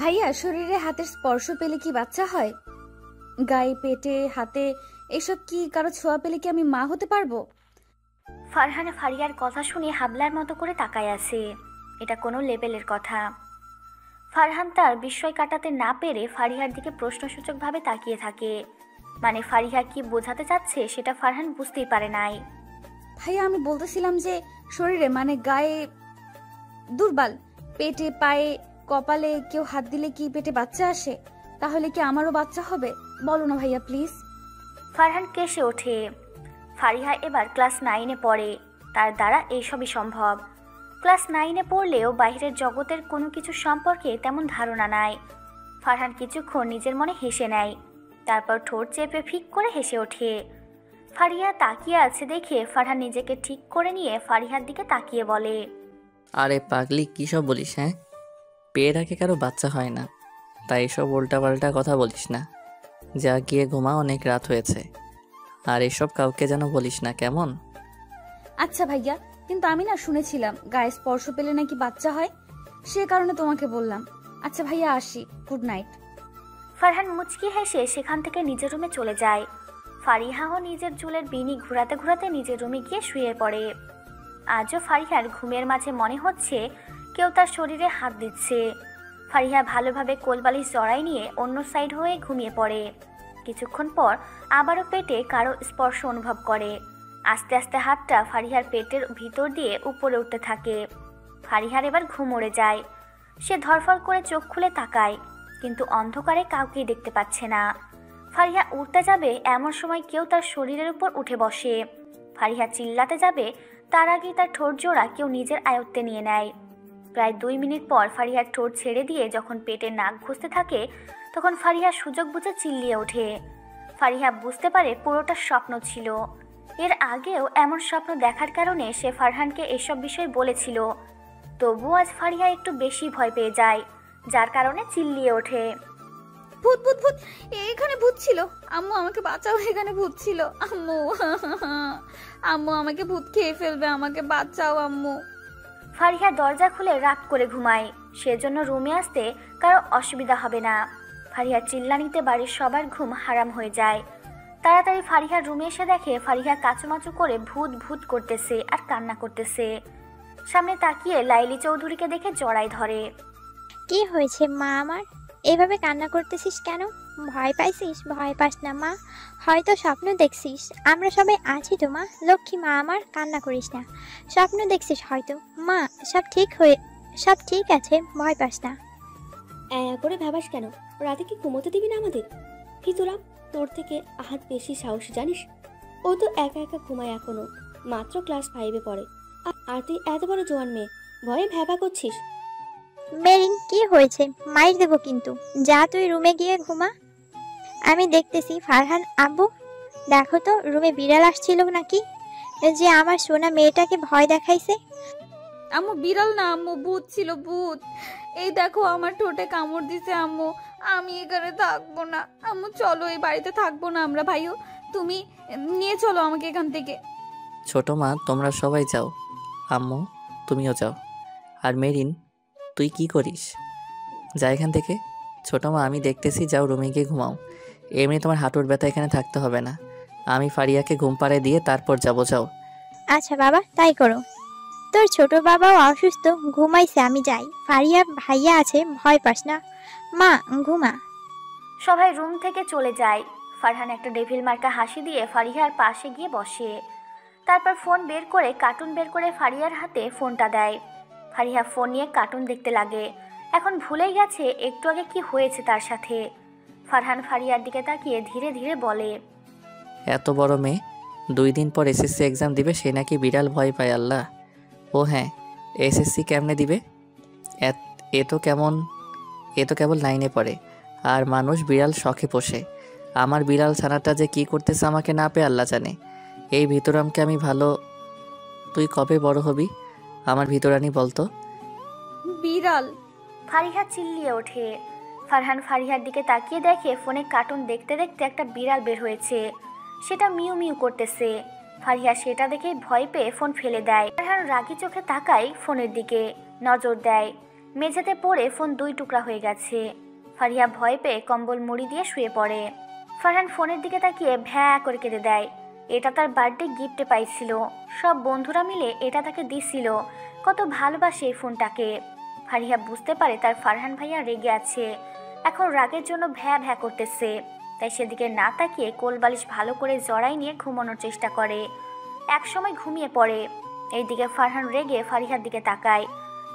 ভাইয়া, শরীরে হাতের স্পর্শ পেলে কি বাচ্চা হয়? গায়ে, পেটে, হাতে এসব কি কারো ছোঁয়া পেলে কি আমি মা হতে পারবো? ফারহান ফারিয়ার কথা শুনে হাবলার মতো করে তাকায় আছে। এটা কোনো লেভেলের কথা। ফারহান তার বিস্ময় কাটাতে না পেরে ফারিহার দিকে প্রশ্নসূচকভাবে তাকিয়ে থাকে। মানে ফারিহা কি বোঝাতে চাচ্ছে সেটা ফারহান বুঝতেই পারে নাই। ভাইয়া, আমি বলতেছিলাম যে শরীরে মানে গায়ে, দুর্বল, পেটে, পায়ে, কপালে কেউ হাত দিলে কি পেটে বাচ্চা আসে? তাহলে কি আমারও বাচ্চা হবে? বলো না ভাইয়া, প্লিজ। ফারহান কেসে ওঠে। ফারিহা এবার ক্লাস 9-এ পড়ে, তার দ্বারা এইসবই সম্ভব। ক্লাস 9-এ পড়লেও বাইরের জগতের কোনো কিছু সম্পর্কে তেমন ধারণা নাই। ফারহান কিছুক্ষণ নিজের মনে হেসে নেয়, তারপর ঠোঁট চেপে ফিক করে হেসে ওঠে। ফারিহা তাকিয়ে আছে দেখে ফারহান নিজেকে ঠিক করে নিয়ে ফারিহার দিকে তাকিয়ে বলে, আরে পাগলি, কী সব বলিস? হ্যাঁ, পেয়ে রাখে কারো বাচ্চা হয় না, তাই সব উল্টাপাল্টা কথা বলিস না। যা গিয়ে ঘুমা, অনেক রাত হয়েছে। আর এসব কাউকে যেন বলিস না, কেমন? আচ্ছা ভাইয়া, কিন্তু আমি না শুনেছিলাম গায়ে স্পর্শ পেলে নাকি বাচ্চা হয়, সে কারণে তোমাকে বললাম। আচ্ছা ভাইয়া, আসি, গুড নাইট। ফারহান মুচকি হেসে সেখান থেকে নিজের রুমে চলে যায়। ফারিহাও নিজের চুলের বিনি ঘুরাতে ঘুরাতে নিজের রুমে গিয়ে শুয়ে পড়ে। আজও ফারিহার ঘুমের মাঝে মনে হচ্ছে কেউ তার শরীরে হাত দিচ্ছে। ফারিহা ভালোভাবে কোলবালিশ জড়াই নিয়ে অন্য সাইড হয়ে ঘুমিয়ে পড়ে। কিছুক্ষণ পর আবারও পেটে কারো স্পর্শ অনুভব করে। আস্তে আস্তে হাতটা ফারিহার পেটের ভিতর দিয়ে উপরে উঠতে থাকে। ফারিহার এবার ঘুম উড়ে যায়। সে ধরফর করে চোখ খুলে তাকায়, কিন্তু অন্ধকারে কাউকেই দেখতে পাচ্ছে না। ফারিহা উঠতে যাবে এমন সময় কেউ তার শরীরের উপর উঠে বসে। ফারিহা চিল্লাতে যাবে তার আগেই তার ঠোঁট জোড়া কেউ নিজের আয়ত্তে নিয়ে নেয়। প্রায় 2 মিনিট পর ফারিহার ঠোঁট ছেড়ে দিয়ে যখন পেটে নাক ঘষতে থাকে, তখন ফারিহা সুযোগ বুঝে চিল্লিয়ে ওঠে। ফারিহা বুঝতে পারে পুরোটা স্বপ্ন ছিল। এর আগেও এমন স্বপ্ন দেখার কারণে সে ফারহানকে এসব বিষয় বলেছিল। তবুও আজ ফারিহা একটু বেশি ভয় পেয়ে যায়, যার কারণে চিল্লিয়ে ওঠে, ভূত ভূত ভূত, এখানে ভূত ছিল। আম্মু আমাকে বাঁচাও, এখানে ভূত ছিল। আম্মু আম্মু আমাকে ভূত খেয়ে ফেলবে, আমাকে বাঁচাও আম্মু। ফারিহা দরজা খুলে রাত করে ঘুমায়, সেজন্য রুমে আসতে কারো অসুবিধা হবে না। ফারিহার চিল্লানিতে বাড়ির সবার ঘুম হারাম হয়ে যায়। তাড়াতাড়ি ফারিহার রুমে এসে দেখে ফারিহা কাচুমাচু করে ভূত ভূত করতেছে আর কান্না করতেছে। সামনে তাকিয়ে লাইলি চৌধুরীকে দেখে জড়াই ধরে। কি হয়েছে মা আমার? এভাবে কান্না করতেছিস কেন? ভয় পাইছিস? ভয় পাস না মা, হয়তো স্বপ্ন দেখছিস। আমরা সবাই আছি তো মা, লক্ষ্মী মা আমার, কান্না করিস না। স্বপ্ন দেখছিস হয়তো মা, সব ঠিক আছে, ভয় পাস না। করে ভাবাস কেন? রাতে কি ঘুমোতে দিবি না আমাদের? ভিতরাম, তোর থেকে আহাত বেশি সাহস জানিস। ও তো একা একা ঘুমায় এখনো, মাত্র ক্লাস 5-এ পড়ে। আর তুই এত বড় জোয়ান মেয়ে, ভয়ে ভ্যাবা করছিস। মেরিন, কি হয়েছে? মাইর দেবো কিন্তু। যা তুই রুমে গিয়ে ঘুমা, আমি দেখতেছি। ফারহান আব্বু, দেখো তো রুমে বিড়াল আসছিল নাকি, যে আমার সোনা মেয়েটাকে ভয় দেখাইছে। আম্মু, বিড়াল না আম্মু, ভূত ছিল, ভূত। এই দেখো, আমার ঠোঁটে কামড় দিছে আম্মু। আমি এখানে থাকবো না আম্মু, চলো, এই বাড়িতে থাকবো না আমরা। ভাইও, তুমি নিয়ে চলো আমাকে এখান থেকে। ছোট মা, তোমরা সবাই যাও, আম্মু তুমিও যাও। আর মেরিন, তুই কি করিস? যা এখান থেকে। ছোট মা, আমি দেখতেছি, যাও রুমে গিয়ে ঘুমাও। এমনি তোমার হাঁটুর ব্যথা, এখানে থাকতে হবে না। আমি ফারিয়াকে ঘুম পাড়ে দিয়ে তারপর যাবো, যাও। আচ্ছা বাবা, তাই করো। তোর ছোট বাবাও অসুস্থ, ঘুমাইছে, আমি যাই। ফারিয়া ভাইয়া আছে, ভয় পাস না মা, ঘুমা। সবাই রুম থেকে চলে যায়। ফারহান একটা ডেভিল মার্কা হাসি দিয়ে ফারিহার পাশে গিয়ে বসে। তারপর ফোন বের করে কার্টুন বের করে ফারিয়ার হাতে ফোনটা দেয়। ফারিহা ফোন নিয়ে কার্টুন দেখতে লাগে। এখন ভুলেই গেছে একটু আগে কি হয়েছে তার সাথে। ফারহান ফারিয়ার দিকে তাকিয়ে ধীরে ধীরে বলে, এত বড় মেয়ে 2 দিন পর এসএসসি এক্সাম দিবে, সে নাকি বিড়াল ভয় পায়। আল্লাহ! ও হ্যাঁ, এসএসসি কেমনে দিবে? এ তো কেবল 9-এ পড়ে, আর মানুষ বিড়াল শখে পোষে। আমার বিড়াল ছানাটা যে কি করতেছে আমাকে না পেয়ে আল্লাহ জানে। এই ভিতরামকে আমি ভালো। তুই কবে বড় হবি আমার ভিতরানি বলতো? বিড়াল! ফারিহা চিল্লিয়ে ওঠে। ফারহান ফারিহার দিকে তাকিয়ে দেখে ফোনে কার্টুন দেখতে দেখতে একটা বিড়াল বের হয়েছে, সেটা মিউ মিউ করতেছে। ফারিহা সেটা দেখে ভয় পেয়ে ফোন ফেলে দেয়। ফারহান রাগি চোখে তাকায় ফোনের দিকে, নজর দেয়। মেঝেতে পড়ে ফোন 2 টুকরা হয়ে গেছে। ফারিহা ভয় পেয়ে কম্বল মুড়ি দিয়ে শুয়ে পড়ে। ফারহান ফোনের দিকে তাকিয়ে ভ্যা করে কেঁদে দেয়। এটা তার বার্থডে গিফটে পাইছিল, সব বন্ধুরা মিলে এটা তাকে দিছিল, কত ভালোবাসে এই ফোনটাকে। ফারিহা বুঝতে পারে তার ফারহান ভাইয়া রেগে আছে, এখন রাগের জন্য ভ্যা ভ্যা করতেছে। তাই সেদিকে না তাকিয়ে কোলবালিশ ভালো করে জড়াই নিয়ে ঘুমানোর চেষ্টা করে। একসময় ঘুমিয়ে পড়ে। এইদিকে ফারহান রেগে ফারিহার দিকে তাকায়,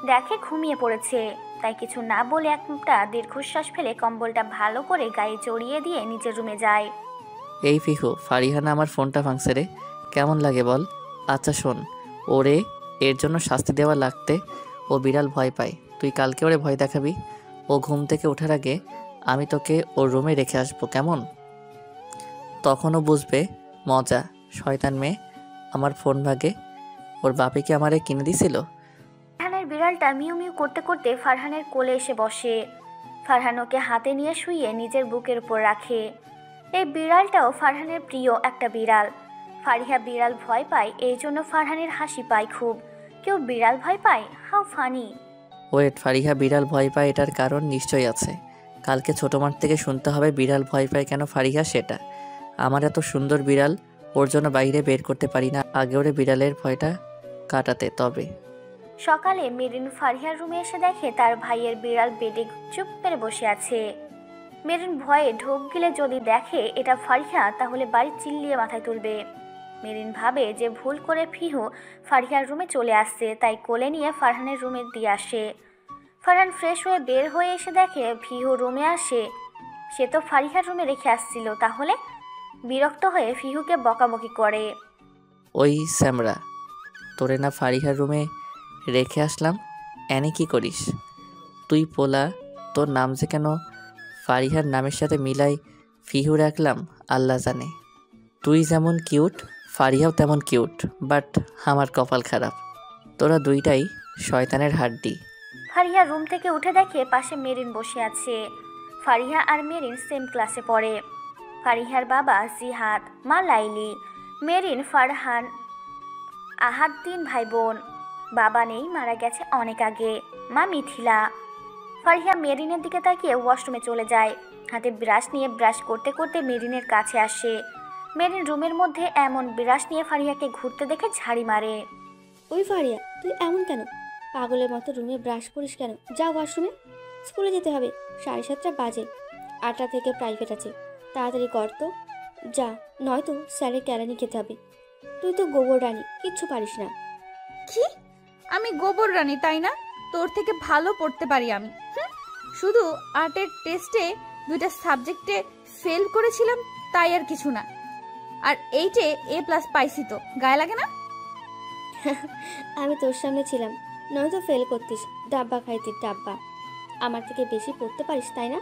দেখে ঘুমিয়ে পড়েছে। তাই কিছু না বলে একটা দীর্ঘশ্বাস ফেলে কম্বলটা ভালো করে গায়ে জড়িয়ে দিয়ে নিজের রুমে যায়। এই ফিহু, ফারিহানা আমার ফোনটা ভাঙছে রে, কেমন লাগে বল? আচ্ছা শোন, ওরে এর জন্য শাস্তি দেওয়া লাগতে, ও বিড়াল ভয় পায়, তুই কালকে ওরে ভয় দেখাবি। ও ঘুম থেকে ওঠার আগে আমি তোকে ওর রুমে রেখে আসবো, কেমন? তখনও বুঝবে মজা। শয়তান মেয়ে, আমার ফোন ভাগে, ওর বাপে কি আমারে কিনে দিছিল? ফারহানের বিড়ালটা মিউ মিউ করতে করতে ফারহানের কোলে এসে বসে। ফারহান ওকে হাতে নিয়ে শুইয়ে নিজের বুকের উপর রাখে। এই বিড়ালটাও ফারহানের প্রিয় একটা বিড়াল। ফারিহা বিড়াল ভয় পায়, এই জন্য ফারহানের হাসি পায় খুব। কেউ বিড়াল ভয় পায়? How funny. ওয়েট, ফারিহা বিড়াল ভয় পায় এটার কারণ নিশ্চয়ই আছে। কালকে ছোট মাঠ থেকে শুনতে হবে বিড়াল ভয় পায় কেন ফারিহা সেটা। আমার এত সুন্দর বিড়াল, ওর জন্য বাইরে বের করতে পারি না, আগে ওরে বিড়ালের ভয়টা কাটাতে তবে। সকালে মেরিন ফারিহার রুমে এসে দেখে তার ভাইয়ের বিড়াল বেডে চুপ করে বসে আছে। মেরিন ভয়ে ঢোক গিলে যদি দেখে এটা ফারিহা, তাহলে বাড়ি চিল্লিয়ে মাথায় তুলবে। মেরিন ভাবে যে ভুল করে ফিহু ফারিহার রুমে চলে আসছে, তাই কোলে নিয়ে ফারহানের রুমে দিয়ে আসে। ফারহান ফ্রেশ হয়ে বের হয়ে এসে দেখে ফিহু রুমে আসে। সে তো ফারিহার রুমে রেখে আসছিল, তাহলে বিরক্ত হয়ে ফিহুকে বকাবকি করে। ওই স্যামরা, তোরে না ফারিহার রুমে রেখে আসলাম, এনে কি করিস তুই পোলা? তোর নাম যে কেন ফারিহার নামের সাথে মিলাই ফিহু রাখলাম আল্লাহ জানে। তুই যেমন কিউট, ফারিহাও তেমন কিউট, বাট আমার কপাল খারাপ, তোরা দুইটাই শয়তানের হাড্ডি। ফারিহা রুম থেকে উঠে দেখে পাশে মেরিন বসে আছে। ফারিহা আর মেরিন সেম ক্লাসে পড়ে। ফারিহার বাবা জিহাদ, মা লাইলি, মেরিন, ফারহান, আহাদ 3 ভাই বোন। বাবা নেই, মারা গেছে অনেক আগে। মা মিথিলা। ফারিহা মেরিনের দিকে তাকিয়ে ওয়াশরুমে চলে যায়। হাতে ব্রাশ নিয়ে ব্রাশ করতে করতে মেরিনের কাছে আসে। মেরিন রুমের মধ্যে এমন ব্রাশ নিয়ে ফারিহাকে ঘুরতে দেখে ঝাড়ি মারে। ওই ফারিয়া, তুই এমন কেন? পাগলের মতো রুমে ব্রাশ করিস কেন? যা ওয়াশরুমে, স্কুলে যেতে হবে, 7:30 বাজে, 8টা থেকে প্রাইভেট আছে, তাড়াতাড়ি কর তো, যা, নয়তো স্যারের কেরানি খেতে হবে। তুই তো গোবর রানী, কিচ্ছু পারিস না। কি? আমি গোবর রানী তাই না? তোর থেকে ভালো পড়তে পারি আমি। শুধু আর্টের টেস্টে 2টা সাবজেক্টে ফেল করেছিলাম, তাই আর কিছু না। আর 8-এ A+ পাইছি তো, গায়ে লাগে না? আমি তোর সামনে ছিলাম, নয়তো ফেল করতিস, ডাব্বা খাইতিস ডাব্বা। আমার থেকে বেশি পড়তে পারিস তাই না?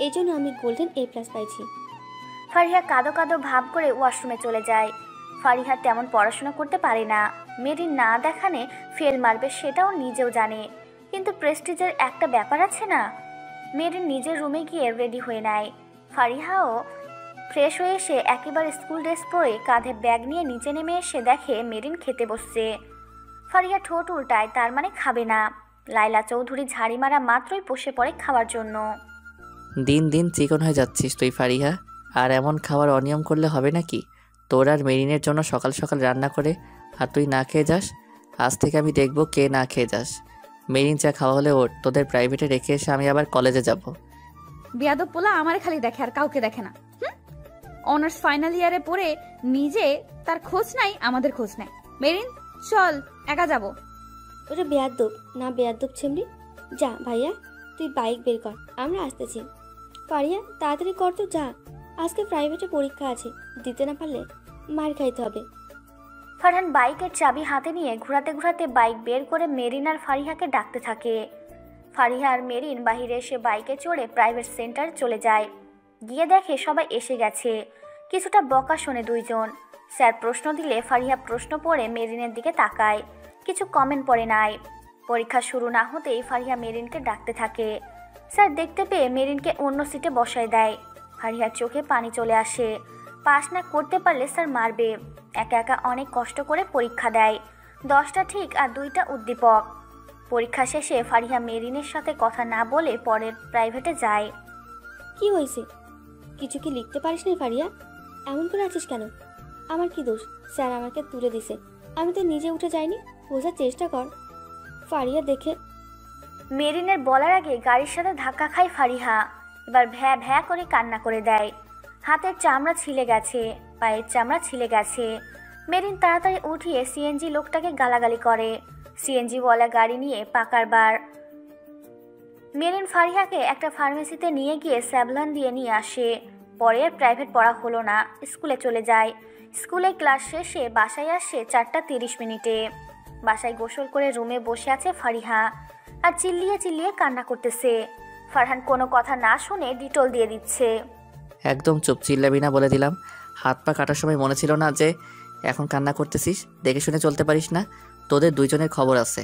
এই জন্য আমি গোল্ডেন A+ পাইছি। ফারিহা কাঁদো কাঁদো ভাব করে ওয়াশরুমে চলে যায়। ফারিহা তেমন পড়াশোনা করতে পারে না। মেরিন না দেখানে ফেল মারবে সেটাও নিজেও জানে, কিন্তু প্রেস্টিজের একটা ব্যাপার আছে না। মেরিন নিজের রুমে গিয়ে রেডি হয়ে নেয়। ফারিহাও ফ্রেশ হয়ে এসে একেবারে স্কুল ড্রেস পরে কাঁধে ব্যাগ নিয়ে নিচে নেমে এসে দেখে মেরিন খেতে বসছে। ফারিহা ঠোঁট উল্টায়, তার মানে খাবে না। লাইলা চৌধুরী ঝাড়ি মারা মাত্রই বসে পড়ে খাওয়ার জন্য। দিন দিন চিকন হয়ে যাচ্ছিস তুই ফারিহা, আর এমন খাওয়ার অনিয়ম করলে হবে নাকি? তোর আর মেরিনের জন্য সকাল সকাল রান্না করে আর তুই না খেয়ে যাস। আজ থেকে আমি দেখব কে না খেয়ে যাস। মেরিন চা খাওয়া হলে ওর, তোদের প্রাইভেটে রেখে এসে আমি আবার কলেজে যাব। বেয়াদব পোলা আমার খালি দেখে আর কাউকে দেখে না। অনার্স ফাইনাল ইয়ারে পড়ে নিজে তার খোঁজ নাই, আমাদের খোঁজ নাই। মেরিন চল, একা যাব। ওটা বেয়াদ্দব না, বেয়াদ্দব ছেমরি। যা ভাইয়া, তুই বাইক বের কর, আমরা আসতেছি। ফারিয়া তাড়াতাড়ি কর তো, যা, আজকে প্রাইভেটে পরীক্ষা আছে, দিতে না পারলে মার খাইতে হবে। ফারহান বাইকের চাবি হাতে নিয়ে ঘোরাতে ঘোরাতে বাইক বের করে মেরিন আর ফারিহাকে ডাকতে থাকে। ফারিহা আর মেরিন বাহিরে এসে বাইকে চড়ে প্রাইভেট সেন্টারে চলে যায়। গিয়ে দেখে সবাই এসে গেছে। কিছুটা বকা শোনে দুইজন। স্যার প্রশ্ন দিলে ফারিহা প্রশ্ন পড়ে মেরিনের দিকে তাকায়, কিছু কমেন্ট পড়ে নাই। পরীক্ষা শুরু না হতেই ফারিহা মেরিনকে ডাকতে থাকে। স্যার দেখতে পেয়ে মেরিনকে অন্য সিটে বসায় দেয়। ফারিহার চোখে পানি চলে আসে। পাস না করতে পারলে স্যার মারবে। একা একা অনেক কষ্ট করে পরীক্ষা দেয়, 10টা ঠিক আর 2টা উদ্দীপক। পরীক্ষা শেষে ফারিহা মেরিনের সাথে কথা না বলে পরের প্রাইভেটে যায়। কি হয়েছে? কিছু কি লিখতে পারিস না ফারিয়া? এমন করে আছিস কেন? আমার কি দোষ? স্যার আমাকে তুলে দিছে, আমি তো নিজে উঠে যাইনি। বোঝার চেষ্টা কর। ফারিয়া দেখে মেরিনের বলার আগে গাড়ির সাথে ধাক্কা খায় ফারিহা। এবার ভ্যা ভ্যা করে কান্না করে দেয়। হাতের চামড়া ছিলে গেছে, পায়ের চামড়া ছিলে গেছে। মেরিন তাড়াতাড়ি উঠিয়ে সিএনজি লোকটাকে গালাগালি করে। সিএনজি ওয়ালা গাড়ি নিয়ে পাকার বার। মেরিন ফারিহাকে একটা ফার্মেসিতে নিয়ে গিয়ে স্যাভলন দিয়ে নিয়ে আসে। পরে আর প্রাইভেট পড়া হলো না, স্কুলে চলে যায়। স্কুলে ক্লাস শেষে বাসায় আসে 4:30 বাসায় গোসল করে রুমে বসে আছে ফারিহা আর চিল্লিয়ে চিল্লিয়ে কান্না করতেছে। ফারহান কোনো কথা না শুনে ডিটল দিয়ে দিচ্ছে। একদম চুপ, চিল্লাবি না বলে দিলাম। হাত পা কাটার সময় মনে ছিল না যে এখন কান্না করতেছিস? দেখে শুনে চলতে পারিস না? তোদের দুইজনের খবর আছে।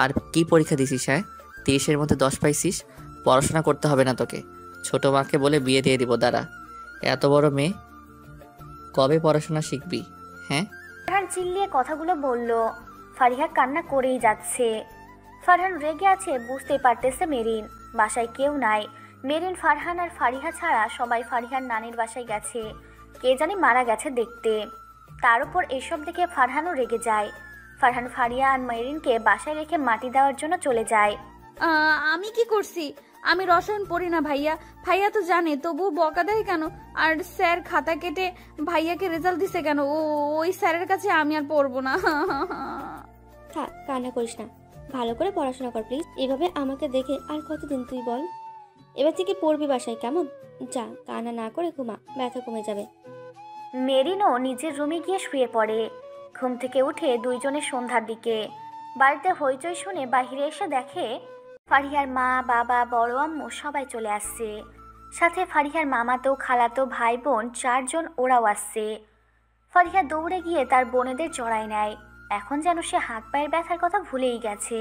আর কি পরীক্ষা দিছিস? হ্যাঁ, 30-এর মধ্যে 10 পাইছিস। পড়াশোনা করতে হবে না তোকে। ছোট মাকে বলে বিয়ে দিয়ে দিব। দাঁড়া, এত বড় মেয়ে, কবে পড়াশোনা শিখবি? হ্যাঁ, ফারহান চিল্লিয়ে কথাগুলো বলল। ফারিহা কান্না করেই যাচ্ছে। ফারহান রেগে আছে বুঝতেই পারতেছে মেরিন। বাসায় কেউ নাই। মেরিন, ফারহান আর ফারিহা ছাড়া সবাই ফারিহার নানির বাসায় গেছে। কে জানি মারা গেছে দেখতে। তার উপর এসব দেখে ফারহানও রেগে যায়। ফারহান ফারিয়া আর মেরিনকে বাসায় রেখে মাটি দেওয়ার জন্য চলে যায়। আমি কি করছি? আমি রসায়ন পড়ি না ভাইয়া। ভাইয়া তো জানে, তবুও বকা দেয় কেন? আর স্যার খাতা কেটে ভাইয়াকে রেজাল্ট দিছে কেন? ওই স্যারের কাছে আমি আর পড়বো না। থাক, কান্না করিস না। ভালো করে পড়াশোনা কর প্লিজ। এভাবে আমাকে দেখে আর কতদিন তুই বল? এবার থেকে পড়বি বাসায়, কেমন? যা, কান্না না করে ঘুমা, ব্যথা কমে যাবে। মেরিনও নিজের রুমে গিয়ে শুয়ে পড়ে। ঘুম থেকে উঠে দুইজনে সন্ধ্যার দিকে। বাড়িতে হইচই শুনে বাহিরে এসে দেখে ফারিহার মা, বাবা, বড় আম্মু সবাই চলে আসছে। সাথে ফারিহার মামাতো, খালাতো, ভাই বোন 4 জন ওরাও আসছে। ফারিহা দৌড়ে গিয়ে তার বোনেদের জড়ায় নেয়। এখন যেন সে হাত পায়ের ব্যথার কথা ভুলেই গেছে।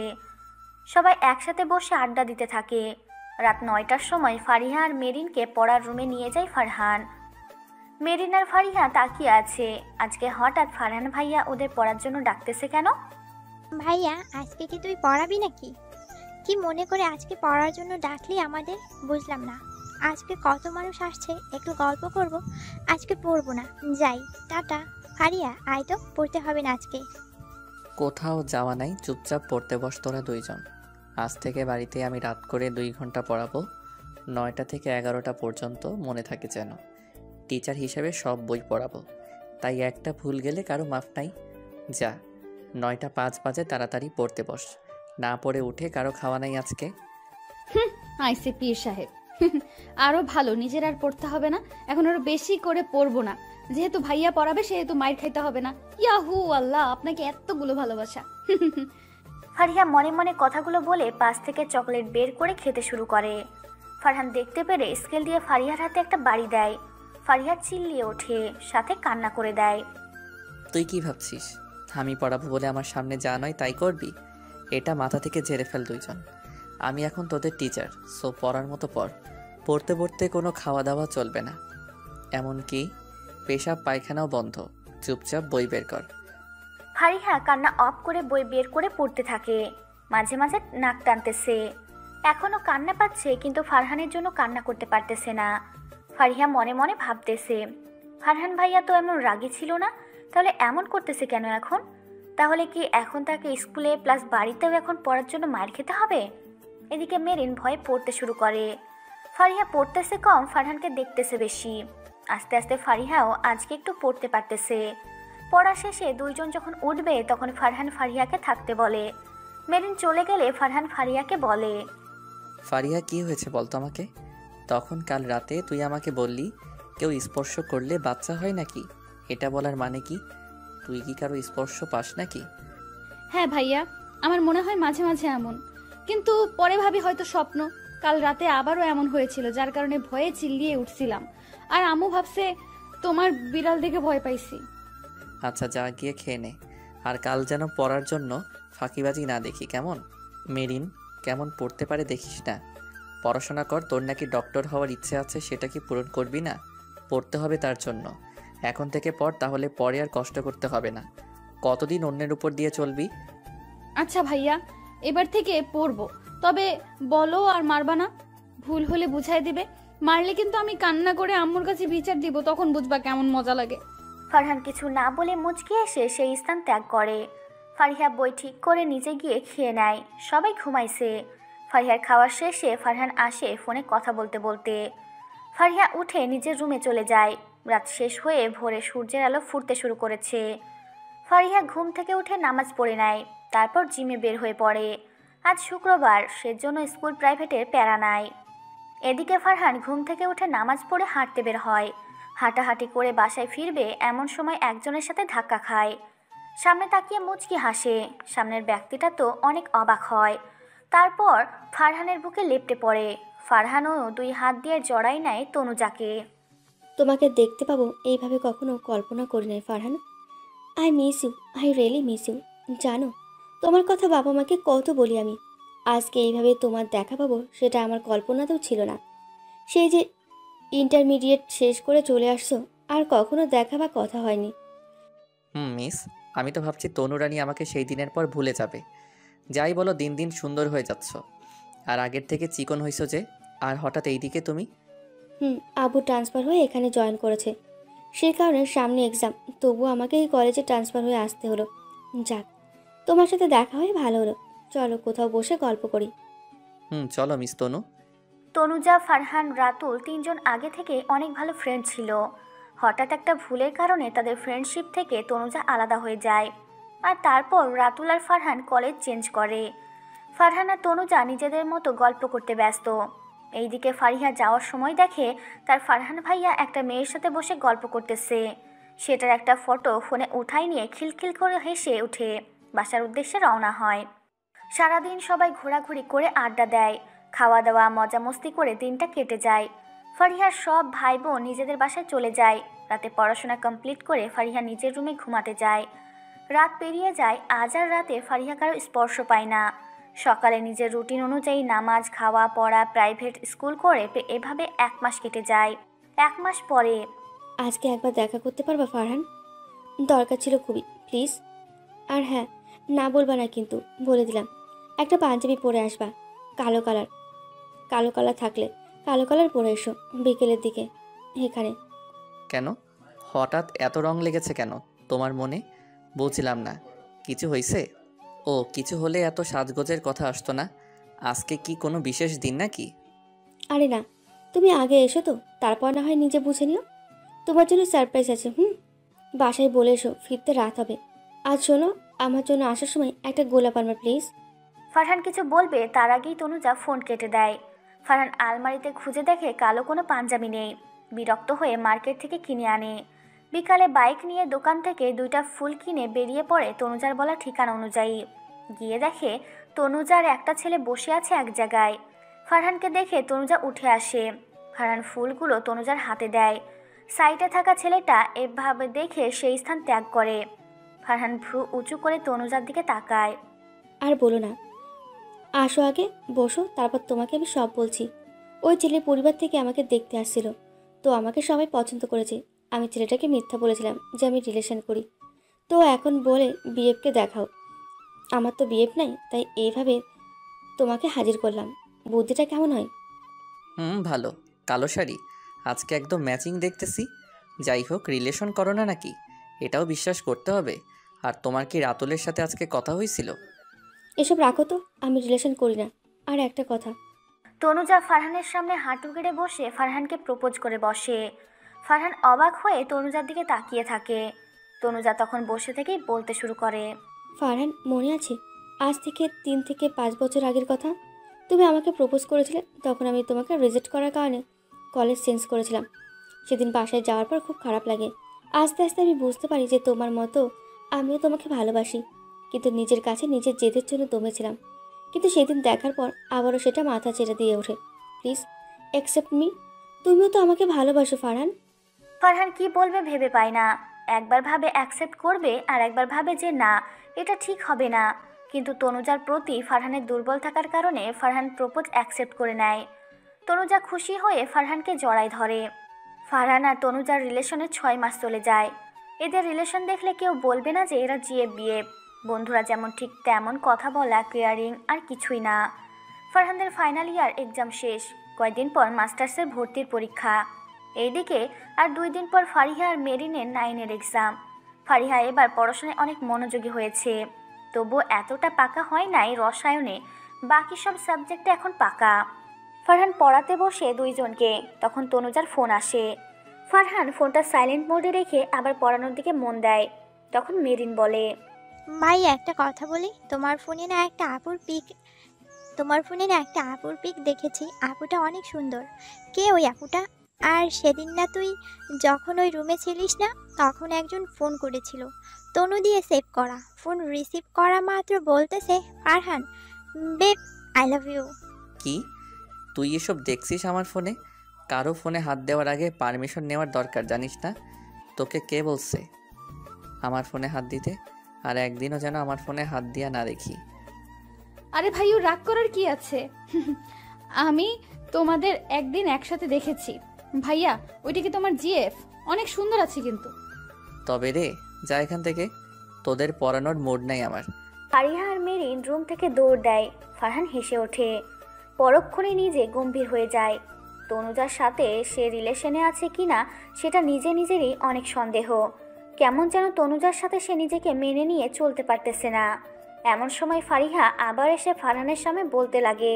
সবাই একসাথে বসে আড্ডা দিতে থাকে। রাত 9টার সময় ফারিহা আর মেরিনকে পড়ার রুমে নিয়ে যায় ফারহান। মেরিন আর ফারিহা তাকিয়ে আছে। আজকে হঠাৎ ফারহান ভাইয়া ওদের পড়ার জন্য ডাকতেছে কেন? ভাইয়া, আজকে কি তুই পড়াবি নাকি? কি মনে করে আজকে পড়ার জন্য ডাকলি আমাদের? বুঝলাম না। আজকে কত মানুষ আসছে, একটু গল্প করব। আজকে পড়বো না, যাই, টাটা। ফারিয়া, আয় তো, পড়তে হবে না আজকে। কোথাও যাওয়া নাই, চুপচাপ পড়তে বস তোরা দুইজন। আজ থেকে বাড়িতে আমি রাত করে 2 ঘন্টা পড়াবো, 9টা থেকে 11টা পর্যন্ত, মনে থাকে যেন। টিচার হিসেবে সব বই পড়াবো, তাই একটা ভুল গেলে কারো মাফ নাই। যা, 9টা 5 বাজে, তাড়াতাড়ি পড়তে বস। না পড়ে উঠে কারো খাওয়া নাই আজকে। আইসে পীর সাহেব। আরো ভালো, নিজের আর পড়তে হবে না। এখন আরো বেশি করে পড়বো না। যেহেতু ভাইয়া পড়াবে সেহেতু মাইর খাইতে হবে না। ইয়াহু আল্লাহ, আপনাকে এতগুলো ভালোবাসা। ফারিহা মনে মনে কথাগুলো বলে পাশ থেকে চকলেট বের করে খেতে শুরু করে। ফারহান দেখতে পেরে স্কেল দিয়ে ফারিহার হাতে একটা বাড়ি দেয়। ফারিহা চিল্লিয়ে ওঠে, সাথে কান্না করে দেয়। তুই কি ভাবছিস আমি পড়াবো বলে আমার সামনে যা নয় তাই করবি? এটা মাথা থেকে ঝেড়ে ফেল দুইজন। আমি এখন তোদের টিচার, সো পড়ার মতো পড়। পড়তে পড়তে কোনো খাওয়া দাওয়া চলবে না, এমনকি পেশাব পায়খানাও বন্ধ। চুপচাপ বই বের কর। ফারিহা কান্না অফ করে বই বের করে পড়তে থাকে। মাঝে মাঝে নাক টানতেছে। এখনো কান্না পাচ্ছে, কিন্তু ফারহানের জন্য কান্না করতে পারতেছে না। ফারিহা মনে মনে ভাবতেছে, ফারহান ভাইয়া তো এমন রাগী ছিল না, তাহলে এমন করতেছে কেন এখন? তাহলে কি এখন তাকে স্কুলে প্লাস বাড়িতেও এখন পড়ার জন্য মার খেতে হবে? এদিকে মেরিন ভয়ে পড়তে শুরু করে। ফারিহা পড়তেছে কম, ফারহানকে দেখতেছে বেশি। আস্তে আস্তে ফারিহাও আজকে একটু পড়তে পারতেছে। পড়া শেষে দুইজন যখন উঠবে তখন ফারহান ফারিহাকে থাকতে বলে। মেরিন চলে গেলে ফারহান ফারিহাকে বলে, ফারিয়া, কি হয়েছে বলতো আমাকে? তখন কাল রাতে তুই আমাকে বললি কেউ স্পর্শ করলে বাচ্চা হয় নাকি? এটা বলার মানে কি? তুই কি কারো স্পর্শ পাস নাকি? হ্যাঁ ভাইয়া, আমার মনে হয় মাঝে মাঝে এমন, কিন্তু পরে ভাবি হয়তো স্বপ্ন। কাল রাতে আবারও এমন হয়েছিল, যার কারণে ভয়ে চিল্লিয়ে উঠছিলাম। আর আম্মু ভাবছে তোমার বিড়াল দেখে ভয় পাইছি। আচ্ছা, যা গিয়ে খেয়ে নে। আর কাল যেন পড়ার জন্য ফাঁকিবাজি না দেখি, কেমন? মেরিন কেমন পড়তে পারে দেখিস না। পড়াশোনা কর। তোর নাকি ডক্টর হওয়ার ইচ্ছে আছে, সেটা কি পূরণ করবি না? পড়তে হবে তার জন্য। এখন থেকে পড়, তাহলে পরে আর কষ্ট করতে হবে না। কতদিন অন্যের উপর দিয়ে চলবি? আচ্ছা ভাইয়া, এবার থেকে পড়বো। তবে বলো আর মারবা না, ভুল হলে বুঝাই দিবে। মারলে কিন্তু আমি কান্না করে আম্মুর কাছে বিচার দিব, তখন বুঝবা কেমন মজা লাগে। ফারহান কিছু না বলে মুচকি এসে সেই স্থান ত্যাগ করে। ফারিহা বই ঠিক করে নিচে গিয়ে খেয়ে নেয়। সবাই ঘুমাইছে। ফারিহার খাওয়ার শেষে ফারহান আসে ফোনে কথা বলতে বলতে। ফারিহা উঠে নিজের রুমে চলে যায়। রাত শেষ হয়ে ভোরে সূর্যের আলো ফুটতে শুরু করেছে। ফারিহা ঘুম থেকে উঠে নামাজ পড়ে নেয়, তারপর জিমে বের হয়ে পড়ে। আজ শুক্রবার, সেজন্য স্কুল প্রাইভেটের প্যারা নাই। এদিকে ফারহান ঘুম থেকে উঠে নামাজ পড়ে হাঁটতে বের হয়। হাঁটাহাঁটি করে বাসায় ফিরবে এমন সময় একজনের সাথে ধাক্কা খায়। সামনে তাকিয়ে মুচকি হাসে। সামনের ব্যক্তিটা তো অনেক অবাক হয়। তারপর ফারহানের বুকে লেপ্টে পড়ে। ফারহানও 2 হাত দিয়ে জড়াই নেয় তনুজাকে। তোমাকে দেখতে পাবো এইভাবে কখনো কল্পনা করি নাই Farhan. I miss you, I really miss you. জানো, তোমার কথা বাবা মাকে কত বলি আমি। আজকে এইভাবে তোমার দেখা পাবো সেটা আমার কল্পনাতেও ছিল না। সেই যে ইন্টারমিডিয়েট শেষ করে চলে আসছো, আর কখনো দেখা বা কথা হয়নি। মিস, আমি তো ভাবছি তনুরানী আমাকে সেই দিনের পর ভুলে যাবে। যাই বলো, দিন দিন সুন্দর হয়ে যাচ্ছ, আর আগের থেকে চিকন হইছো যে। আর হঠাৎ এইদিকে তুমি? আবু ট্রান্সফার হয়ে এখানে জয়েন করেছে, সেই কারণে সামনে এক্সাম। তবুও আমাকে এই কলেজে ট্রান্সফার হয়ে আসতে হলো। যাক, তোমার সাথে দেখা হয়ে ভালো হলো। চলো কোথাও বসে গল্প করি। চলো মিস তনু। তনুজা, ফারহান, রাতুল 3 জন আগে থেকে অনেক ভালো ফ্রেন্ড ছিল। হঠাৎ একটা ভুলের কারণে তাদের ফ্রেন্ডশিপ থেকে তনুজা আলাদা হয়ে যায়। আর তারপর রাতুল আর ফারহান কলেজ চেঞ্জ করে। ফারহান আর তনুজা নিজেদের মতো গল্প করতে ব্যস্ত। এইদিকে ফারিহা যাওয়ার সময় দেখে তার ফারহান ভাইয়া একটা মেয়ের সাথে বসে গল্প করতেছে। সেটার একটা ফটো ফোনে উঠাই নিয়ে খিলখিল করে হেসে উঠে বাসার উদ্দেশ্যে রওনা হয়। সারাদিন সবাই ঘোরাঘুরি করে আড্ডা দেয়, খাওয়া দাওয়া মজা মস্তি করে দিনটা কেটে যায়। ফারিহার সব ভাই বোন নিজেদের বাসায় চলে যায়। রাতে পড়াশোনা কমপ্লিট করে ফারিহা নিজের রুমে ঘুমাতে যায়। রাত পেরিয়ে যায়, আজ আর রাতে ফারিহা কারো স্পর্শ পায় না। সকালে নিজের রুটিন অনুযায়ী নামাজ, খাওয়া, পড়া, প্রাইভেট স্কুল করে এভাবে 1 মাস কেটে যায়। 1 মাস পরে আজকে একবার দেখা করতে পারবা ফারহান? দরকার ছিল খুবই, প্লিজ। আর হ্যাঁ, না বলবা না কিন্তু, বলে দিলাম। একটা পাঞ্জাবি পরে আসবা, কালো কালার। কালো কালার থাকলে কালো কালার পরে এসো বিকেলের দিকে এখানে। কেন হঠাৎ এত রং লেগেছে কেন তোমার মনে? বুঝলাম না, কিছু হয়েছে? ও, কিছু হলে এত সাজগোজের কথা আসতো না। আজকে কি কোনো বিশেষ দিন নাকি? আরে না, তুমি আগে এসো তো, তারপর না হয় নিজে বুঝে নিও। তোমার জন্য সারপ্রাইজ আছে। বাসায় বলে এসো, ফিরতে রাত হবে। আজ শোনো, আমার জন্য আসার সময় একটা গোলাপ আনবা প্লিজ। ফারহান কিছু বলবে তার আগেই তনুজা ফোন কেটে দেয়। ফারহান আলমারিতে খুঁজে দেখে কালো কোনো পাঞ্জাবি নেই। বিরক্ত হয়ে মার্কেট থেকে কিনে আনে। বিকালে বাইক নিয়ে দোকান থেকে 2টা ফুল কিনে বেরিয়ে পড়ে তনুজার বলা ঠিকানা অনুযায়ী। গিয়ে দেখে তনুজার একটা ছেলে বসে আছে এক জায়গায়। ফারহানকে দেখে তনুজা উঠে আসে। ফারহান ফুলগুলো তনুজার হাতে দেয়। সাইডে থাকা ছেলেটা এভাবে দেখে সেই স্থান ত্যাগ করে। ফারহান ভ্রু উঁচু করে তনুজার দিকে তাকায়। আর বলো না, আসো আগে বসো, তারপর তোমাকে আমি সব বলছি। ওই ছেলের পরিবার থেকে আমাকে দেখতে আসছিল, তো আমাকে সবাই পছন্দ করেছে। আমি ছেলেটাকে মিথ্যা বলেছিলাম যে আমি রিলেশন করি। তো এখন বলে বিএফকে দেখাও। আমার তো বিএফ নাই, তাই এইভাবে তোমাকে হাজির করলাম। বুদ্ধিটা কেমন হয়? ভালো। কালো শাড়ি আজকে একদম ম্যাচিং দেখতেছি। যাই হোক, রিলেশন করো না নাকি? এটাও বিশ্বাস করতে হবে। আর তোমার কি রাতুলের সাথে আজকে কথা হয়েছিল? এসব রাখো তো, আমি রিলেশন করি না। আর একটা কথা, তনুজা ফারহানের সামনে হাঁটু গেড়ে বসে ফারহানকে প্রপোজ করে বসে। ফারহান অবাক হয়ে তনুজার দিকে তাকিয়ে থাকে। তনুজা তখন বসে থেকেই বলতে শুরু করে। ফারহান, মনে আছে আজ থেকে 3 থেকে 5 বছর আগের কথা? তুমি আমাকে প্রপোজ করেছিলে, তখন আমি তোমাকে রিজেক্ট করার কারণে কলেজ চেঞ্জ করেছিলাম। সেদিন বাসায় যাওয়ার পর খুব খারাপ লাগে। আস্তে আস্তে আমি বুঝতে পারি যে তোমার মতো আমিও তোমাকে ভালোবাসি, কিন্তু নিজের কাছে নিজের জেদের জন্য দমেছিলাম। কিন্তু সেদিন দেখার পর আবারও সেটা মাথা চেড়ে দিয়ে ওঠে। Please accept me. তুমিও তো আমাকে ভালোবাসো ফারহান। ফারহান কি বলবে ভেবে পায় না। একবার ভাবে অ্যাকসেপ্ট করবে, আর একবার ভাবে যে না, এটা ঠিক হবে না। কিন্তু তনুজার প্রতি ফারহানের দুর্বল থাকার কারণে ফারহান প্রপোজ অ্যাকসেপ্ট করে নেয়। তনুজা খুশি হয়ে ফারহানকে জড়ায় ধরে। ফারহান আর তনুজার রিলেশনে 6 মাস চলে যায়। এদের রিলেশন দেখলে কেউ বলবে না যে এরা জিএফ বিএফ। বন্ধুরা যেমন ঠিক তেমন কথা বলা, কেয়ারিং আর কিছুই না। ফারহানদের ফাইনাল ইয়ার এক্সাম শেষ, কয়েকদিন পর মাস্টার্সের ভর্তির পরীক্ষা। এইদিকে আর 2 দিন পর ফারিহা আর মেরিনের 9-এর এক্সাম। ফারিহা এবার পড়াশোনায় অনেক মনোযোগী হয়েছে, তবুও এতটা পাকা হয় নাই রসায়নে। বাকি সব সাবজেক্টে এখন পাকা। ফারহান পড়াতে বসে 2 জনকে, তখন তনুজার ফোন আসে। ফারহান ফোনটা সাইলেন্ট মোডে রেখে আবার পড়ানোর দিকে মন দেয়। তখন মেরিন বলে, ভাই একটা কথা বলি, তোমার ফোনে না একটা আপুর পিক দেখেছি। আপুটা অনেক সুন্দর। কে ওই আপুটা? আর সেদিন না তুই যখন ওই রুমে ছিলিস না, তখন একজন ফোন করেছিল, তনু দিয়ে সেভ করা। ফোন রিসিভ করা মাত্র বলতেছে, Farhan babe I love you. কি তুই এসব দেখছিস আমার ফোনে? কারো ফোনে হাত দেওয়ার আগে পারমিশন নেওয়ার দরকার, জানিস না? তোকে কে বলছে আমার ফোনে হাত দিতে? আর একদিনও যেন আমার ফোনে হাত দিয়া না দেখি। আরে ভাইও, রাগ করার কি আছে? আমি তোমাদের একদিন একসাথে দেখেছি। ভাইয়া, ওইটা কি তোমার জিএফ? অনেক সুন্দর আছে কিন্তু। তবে রে, যা এখান থেকে, তোদের পড়ানোর মুড নাই আমার। ফারিহা আর মেরিন রুম থেকে দৌড় দেয়। ফারহান হেসে ওঠে, পরক্ষণে নিজে গম্ভীর হয়ে যায়। তনুজার সাথে সে রিলেশনে আছে কিনা সেটা নিজেরই অনেক সন্দেহ। কেমন যেন তনুজার সাথে সে নিজেকে মেনে নিয়ে চলতে পারতেছে না। এমন সময় ফারিহা আবার এসে ফারহানের সামনে বলতে লাগে,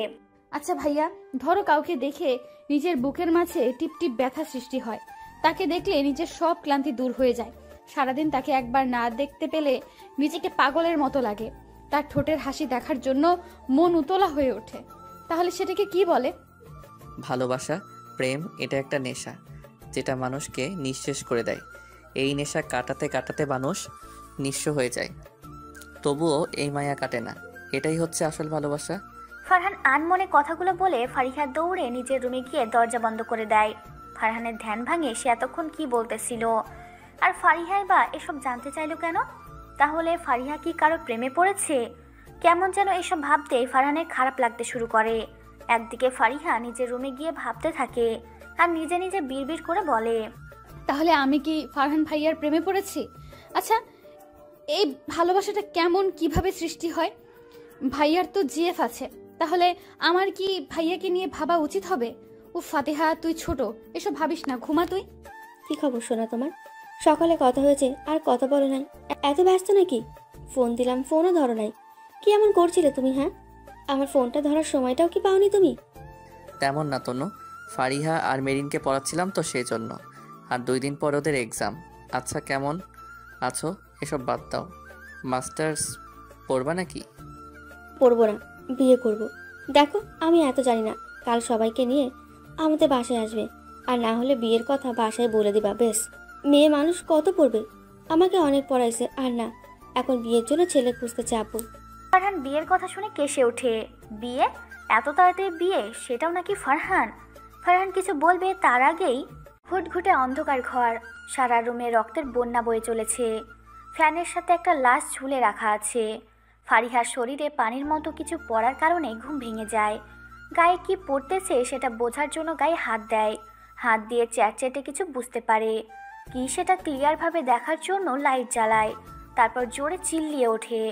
আচ্ছা ভাইয়া, ধরো কাউকে দেখে নিজের বুকের মাঝে টিপটিপ ব্যথা সৃষ্টি হয়। তাকে দেখলে নিজের সব ক্লান্তি দূর হয়ে যায়। সারাদিন তাকে একবার না দেখতে পেলে নিজেকে পাগলের মতো লাগে। তার ঠোঁটের হাসি দেখার জন্য মন উতলা হয়ে ওঠে। তাহলে সেটাকে কি বলে? ভালোবাসা, প্রেম, এটা একটা নেশা যেটা মানুষকে নিঃশেষ করে দেয়। এই নেশা কাটাতে কাটাতে মানুষ নিঃস্ব হয়ে যায়, তবুও এই মায়া কাটে না। এটাই হচ্ছে আসল ভালোবাসা। ফারহান আনমনে কথাগুলো বলে ফারিহা দৌড়ে নিজের রুমে গিয়ে দরজা বন্ধ করে দেয়। ফারহানের ধ্যান ভাঙে সে এতক্ষণ কি বলতেছিল, আর ফারিহাই বা এসব জানতে চাইলো কেন? তাহলে ফারিহা কি কারো প্রেমে পড়েছে? কেমন যেন এসব ভাবতে ফারহানের খারাপ লাগতে শুরু করে। একদিকে ফারিহা নিজের রুমে গিয়ে ভাবতে থাকে আর নিজে নিজে বিড়বিড় করে বলে, তাহলে আমি কি ফারহান ভাইয়ার প্রেমে পড়েছি? আচ্ছা, এই ভালোবাসাটা কেমন, কিভাবে সৃষ্টি হয়? ভাইয়ার তো জিএফ আছে, তাহলে আমার কি ভাইয়াকে নিয়ে ভাবা উচিত হবে? ও ফাতেহা, তুই ছোট, এসব ভাবিস না, ঘুমা তুই। কি খবর শোনা তোমার? সকালে কথা হয়েছে আর কথা বলো নাই, এত ব্যস্ত নাকি? ফোন দিলাম, ফোনও ধরো নাই। কি এমন করছিলে তুমি? হ্যাঁ, আমার ফোনটা ধরার সময়টাও কি পাওনি তুমি? তেমন না তনু, ফারিহা আর মেরিনকে পড়াচ্ছিলাম তো সেই জন্য। আর 2 দিন পর ওদের এক্সাম। আচ্ছা, কেমন আছো? এসব বাদ দাও। মাস্টার্স পড়বা নাকি? পড়বো না, বিয়ে করব। দেখো, আমি এত জানি না। কাল সবাইকে নিয়ে আমাদের বাসায় আসবে, আর না হলে বিয়ের কথা বাসায় বলে দিবা। বেশ, মেয়ে মানুষ কত পড়বে? আমাকে অনেক পড়াইছে, আর না, এখন বিয়ের জন্য ছেলে খুঁজতে চাপবো। ফারহান বিয়ের কথা শুনে কেসে ওঠে। বিয়ে? এত তাড়াতাড়ি বিয়ে? সেটাও নাকি ফারহান? ফারহান কিছু বলবে তার আগেই ঘুটঘুটে অন্ধকার ঘর, সারা রুমে রক্তের বন্যা বয়ে চলেছে। ফ্যানের সাথে একটা লাশ ঝুলে রাখা আছে। ফারিহার শরীরে পানির মতো কিছু পড়ার কারণে ঘুম ভেঙে যায়। গায়ে কি পড়তেছে সেটা বোঝার জন্য গায়ে হাত দেয়। হাত দিয়ে চ্যাটচ্যাটে কিছু বুঝতে পারে কি সেটা ক্লিয়ারভাবে দেখার জন্য লাইট জ্বালায়। তারপর জোরে চিল্লিয়ে ওঠে।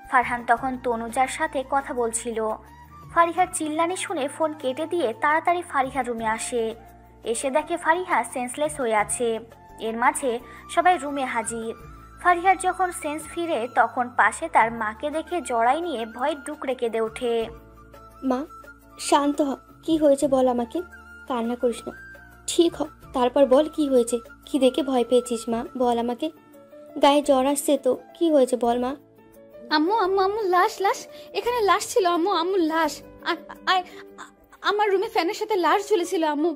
ফারহান তখন তনুজার সাথে কথা বলছিল। ফারিহার চিল্লানি শুনে ফোন কেটে দিয়ে তাড়াতাড়ি ফারিহার রুমে আসে। এসে দেখে ফারিহা সেন্সলেস হয়ে আছে। এর মাঝে সবাই রুমে হাজির। ফারিহার যখন সেন্স ফিরে তখন পাশে তার মাকে দেখে জড়াই নিয়ে ভয়ে ডুকরে কেঁদে ওঠে। মা, শান্ত হ। কি হয়েছে বল আমাকে, কান্না করিস না। ঠিক হ, তারপর বল কি হয়েছে। কি দেখে ভয় পেয়েছিস মা? বল আমাকে। গায়ে জ্বর আসছে তো, কি হয়েছে বল মা। আম্মু আম্মু আম্মু, লাশ লাশ, এখানে লাশ ছিল আম্মু, আম্মু লাশ। আমার রুমে ফ্যানের সাথে লাশ ঝুলেছিল আম্মু।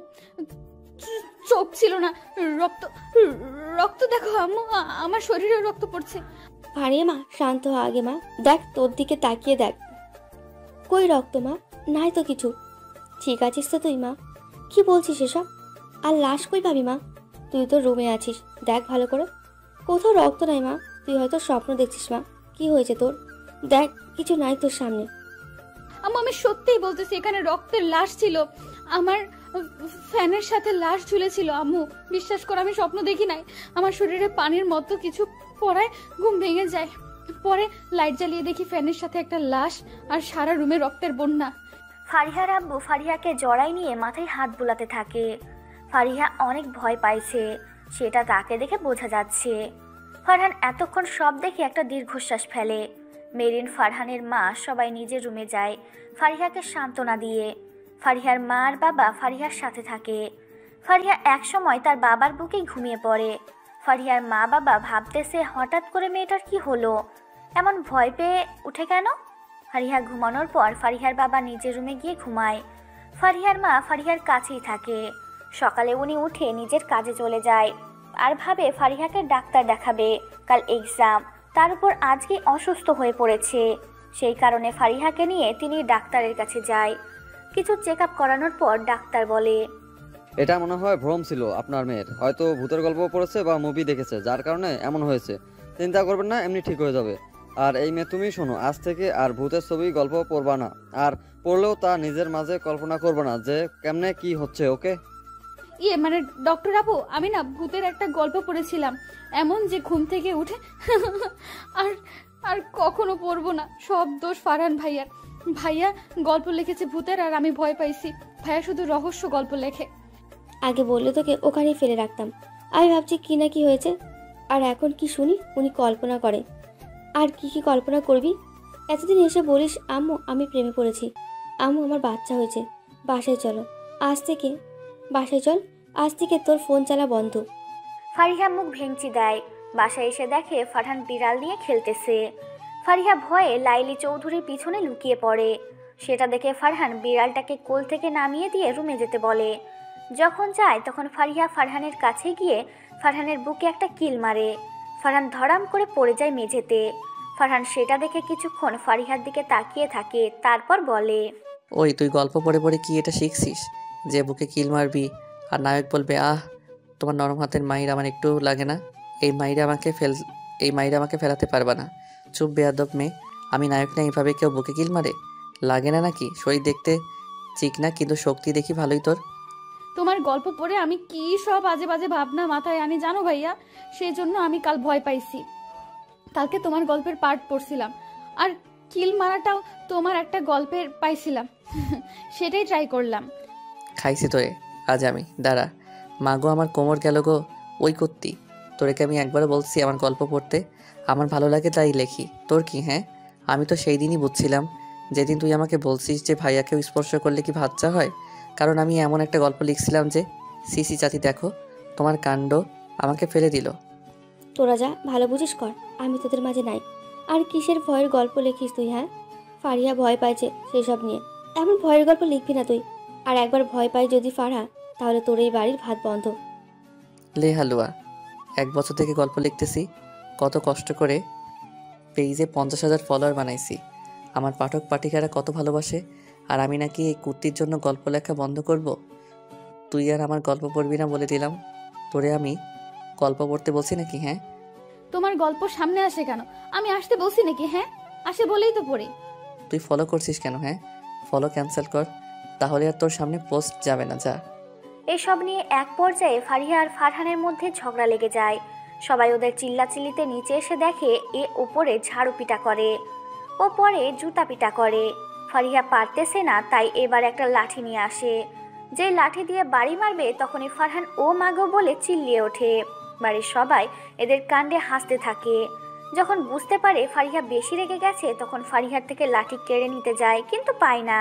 চোখ ছিল না, রক্ত রক্ত দেখো আম্মু, আমার শরীরে রক্ত পড়ছে। আরে মা, শান্ত হ আগে মা। দেখ, তোর দিকে তাকিয়ে দেখ। কই রক্ত মা? নাই তো কিছু। ঠিক আছিস তো তুই মা? কি বলছিস এসব? আর লাশ কই পাবি মা? তুই তো রুমে আছিস, দেখ ভালো করে। কোথাও রক্ত নাই মা, তুই হয়তো স্বপ্ন দেখছিস মা। কি হয়েছে তোর? দেখ, কিছু নাই তোর সামনে। আম্মু, আমি সত্যিই বলতেছি, এখানে রক্তের লাশ ছিল। আমার ফ্যানের সাথে লাশ ঝুলেছিল আম্মু, বিশ্বাস কর, আমি স্বপ্ন দেখি নাই। আমার শরীরে পানির মতো কিছু পড়ায় ঘুম ভেঙে যায়। পরে লাইট জ্বালিয়ে দেখি ফ্যানের সাথে একটা লাশ আর সারা রুমে রক্তের বন্যা। ফারিহার আব্বু ফারিহাকে জড়াই নিয়ে মাথায় হাত বুলাতে থাকে। ফারিহা অনেক ভয় পাইছে, সেটা তাকে দেখে বোঝা যাচ্ছে। ফারহান এতক্ষণ সব দেখে একটা দীর্ঘশ্বাস ফেলে। মেরিন, ফারহানের মা সবাই নিজের রুমে যায় ফারিহাকে সান্ত্বনা দিয়ে। ফারিহার মা আর বাবা ফারিহার সাথে থাকে। ফারিহা একসময় তার বাবার বুকেই ঘুমিয়ে পড়ে। ফারিহার মা বাবা ভাবতেছে হঠাৎ করে মেয়েটার কি হলো, এমন ভয় পেয়ে উঠে কেন। ফারিহা ঘুমানোর পর ফারিহার বাবা নিজের রুমে গিয়ে ঘুমায়। ফারিহার মা ফারিহার কাছেই থাকে। সকালে উনি উঠে নিজের কাজে চলে যায় আর ভাবে ফারিহাকে ডাক্তার দেখাবে, কাল এক্সাম, তার উপর আজকে অসুস্থ হয়ে পড়েছে। সেই কারণে ফারিহাকে নিয়ে তিনি ডাক্তারের কাছে যায়। কিছু চেক আপ করানোর পর ডাক্তার বলে, এটা মনে হয় ভ্রম ছিল আপনার মেয়ের, হয়তো ভূতের গল্প পড়েছে বা মুভি দেখেছে, যার কারণে এমন হয়েছে। চিন্তা করবেন না, এমনি ঠিক হয়ে যাবে। আর এই মেয়ে, তুমি শোনো, আজ থেকে আর ভূতের ছবি গল্প পড়বা না, আর পড়লেও তা নিজের মাঝে কল্পনা করবে না যে কেমনে কি হচ্ছে, ওকে? মানে ডক্টর আপু, আমি না ভূতের একটা গল্প পড়েছিলাম, এমন যে ঘুম থেকে উঠে আর আর কখনো পড়বো না। সব দোষ ফারহান ভাইয়ার। ভাইয়া গল্প লিখেছে ভূতের আর আমি ভয় পাইছি। ভাইয়া শুধু রহস্য গল্প লেখে। আগে বললে তোকে ওখানেই ফেলে রাখতাম। আমি ভাবছি কি না কি হয়েছে, আর এখন কি শুনি উনি কল্পনা করে। আর কি কি কল্পনা করবি? এতদিন এসে বলিস আম্মু আমি প্রেমে পড়েছি, আম্মু আমার বাচ্চা হয়েছে, বাসায় চলো, বাসায় চল, আজ থেকে তোর ফোন চালা বন্ধ। ফারিহা মুখ ভেঙচি দেয়। বাসায় এসে দেখে ফারহান বিড়াল নিয়ে খেলতেছে। ফারিহা ভয়ে লাইলি চৌধুরীর পিছনে লুকিয়ে পড়ে। সেটা দেখে ফারহান বিড়ালটাকে কোল থেকে নামিয়ে দিয়ে রুমে যেতে বলে। যখন যায় তখন ফারিহা ফারহানের কাছে গিয়ে ফারহানের বুকে একটা কিল মারে। ফারহান ধড়াম করে পড়ে যায় মেঝেতে। ফারহান সেটা দেখে কিছুক্ষণ ফারিহার দিকে তাকিয়ে থাকে, তারপর বলে, ওই তুই গল্প পড়ে পড়ে কি এটা শিখছিস যে বুকে কিল মারবি আর নায়ক বলবে আহ তোমার নরম হাতের মাইর আমার একটু লাগে না? এই মাইরে আমাকে ফেলাতে পারবা না। চুপ বেয়াদব মেয়ে, আমি নায়ক না, এইভাবে কেউ বুকে কিল মারে? লাগে না নাকি? শরীর দেখতে চিকনা, কিন্তু শক্তি দেখি ভালোই তোর। তোমার গল্প পড়ে আমি কি সব আজে বাজে ভাবনা মাথায় আনি জানো ভাইয়া। সেই জন্য আমি কাল ভয় পাইছি। কালকে তোমার গল্পের পার্ট পড়ছিলাম আর কিল মারাটাও তোমার একটা গল্পের পাইছিলাম, সেটাই ট্রাই করলাম। খাইছি তোরে আজ আমি। দাঁড়া, মাগো আমার কোমর গেল গো। ওই করতি তোরেকে আমি একবারও বলছি আমার গল্প পড়তে? আমার ভালো লাগে তাই লেখি, তোর কি? হ্যাঁ, আমি তো সেই দিনই বুঝছিলাম যেদিন তুই আমাকে বলছিস যে ভাইয়াকেও স্পর্শ করলে কি বাচ্চা হয়। কারণ আমি এমন একটা গল্প লিখছিলাম যে সিসি চাচি দেখো তোমার কাণ্ড, আমাকে ফেলে দিল। তোরা যা ভালো বুঝিস কর, আমি তোদের মাঝে নাই। আর কিসের ভয়ের গল্প লিখিস তুই? হ্যাঁ, ফারিয়া ভয় পাইছে সেসব নিয়ে এমন ভয়ের গল্প লিখবি না তুই। আর একবার ভয় পাই যদি ফারহা, তাহলে তোর এই বাড়ির ভাত বন্ধ। লে হালুয়া, 1 বছর থেকে গল্প লিখতেছি, কত কষ্ট করে পেজে 50,000 ফলোয়ার বানাইছি। আমার পাঠক পাঠিকারা কত ভালোবাসে, আর আমি নাকি এই কুর্তির জন্য গল্প লেখা বন্ধ করব? তুই আর আমার গল্প পড়বি না বলে দিলাম। তোরে আমি গল্প পড়তে বলছি নাকি? হ্যাঁ, তোমার গল্প সামনে আসে কেন? আমি আসতে বলছি নাকি? হ্যাঁ, আসে বলেই তো পড়ি। তুই ফলো করছিস কেন? হ্যাঁ, ফলো ক্যান্সেল কর, তাহলে আর তোর সামনে পোস্ট যাবে না। যা। এসব নিয়ে এক পর্যায়ে ফারিহা আর ফারহানের মধ্যে ঝগড়া লেগে যায়। সবাই ওদের চিল্লাচিল্লিতে নিচে এসে দেখে এ ওপরে ঝাড়ু পিটা করে, ও পরে জুতা পিটা করে। ফারিহা পারতেছে না, তাই এবার একটা লাঠি নিয়ে আসে। যে লাঠি দিয়ে বাড়ি মারবে তখনই ফারহান ও মাগো বলে চিল্লিয়ে ওঠে। বাড়ির সবাই এদের কাণ্ডে হাসতে থাকে। যখন বুঝতে পারে ফারিহা বেশি রেগে গেছে তখন ফারিহার থেকে লাঠি কেড়ে নিতে যায়, কিন্তু পায় না।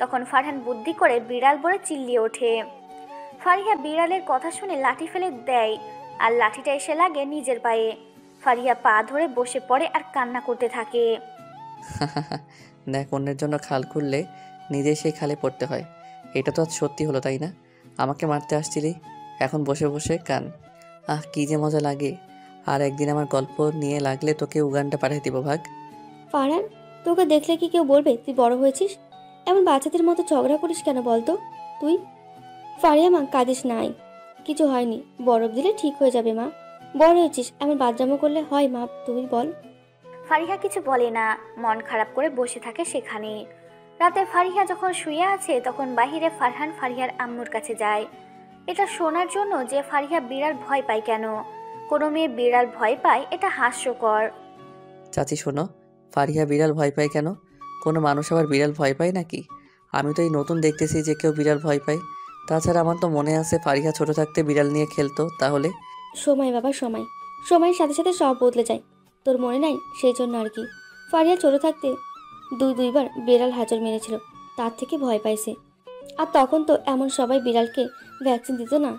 তখন ফারহান বুদ্ধি করে বিড়াল বলে চিল্লিয়ে ওঠে। ফারিহা বিড়ালের কথা শুনে লাঠি ফেলে দেয় আর লাঠিটা এসে লাগে নিজের পায়ে। ফারিহা পা ধরে বসে পড়ে আর কান্না করতে থাকে। দেখ, অন্যের জন্য খাল খুললে নিজে সেই খালে পড়তে হয়। এটা তো আজ সত্যি হলো, তাই না? আমাকে মারতে আসছিলি, এখন বসে বসে কান। আহ, কি যে মজা লাগে। আর একদিন আমার গল্প নিয়ে লাগলে তোকে উগান্ডা পাঠিয়ে দিব ভাগ। ফারহান, তোকে দেখলে কি কেউ বলবে তুই বড় হয়েছিস? এমন বাচ্চাদের মতো ঝগড়া করিস কেন বলতো তুই? ফারিয়া মা, কাঁদিস নাই, কিছু হয়নি, বরফ দিলে ঠিক হয়ে যাবে মা। বড় হয়েছিস, এমন বাদরামো করলে হয় মা, তুই বল। ফারিহা কিছু বলে না, মন খারাপ করে বসে থাকে সেখানে। রাতে ফারিহা যখন শুয়ে আছে তখন বাহিরে ফারহান ফারিহার আম্মুর কাছে যায় এটা শোনার জন্য যে ফারিহা বিড়াল ভয় পায় কেন। কোনো মেয়ে বিড়াল ভয় পায়, এটা হাস্যকর। চাচি শোনো, ফারিহা বিড়াল ভয় পায় কেন? কোনো মানুষ আবার বিড়াল ভয় পায় নাকি? আমি তো এই নতুন দেখতেছি যে কেউ বিড়াল ভয় পায়। তাছাড়া আমার তো মনে আছে ফারিহা ছোট থাকতে বিড়াল নিয়ে খেলতো। তাহলে সময় বাবা, সময়, সময়ের সাথে সাথে সব বদলে যায়। তোর মনে নাই? সেই জন্য আর কি। ফারিয়া ছোট থাকতে দুইবার বিড়াল হাজর মেরেছিল, তার থেকে ভয় পাইছে। আর তখন তো এমন সবাই বিড়ালকে ভ্যাকসিন দিত না,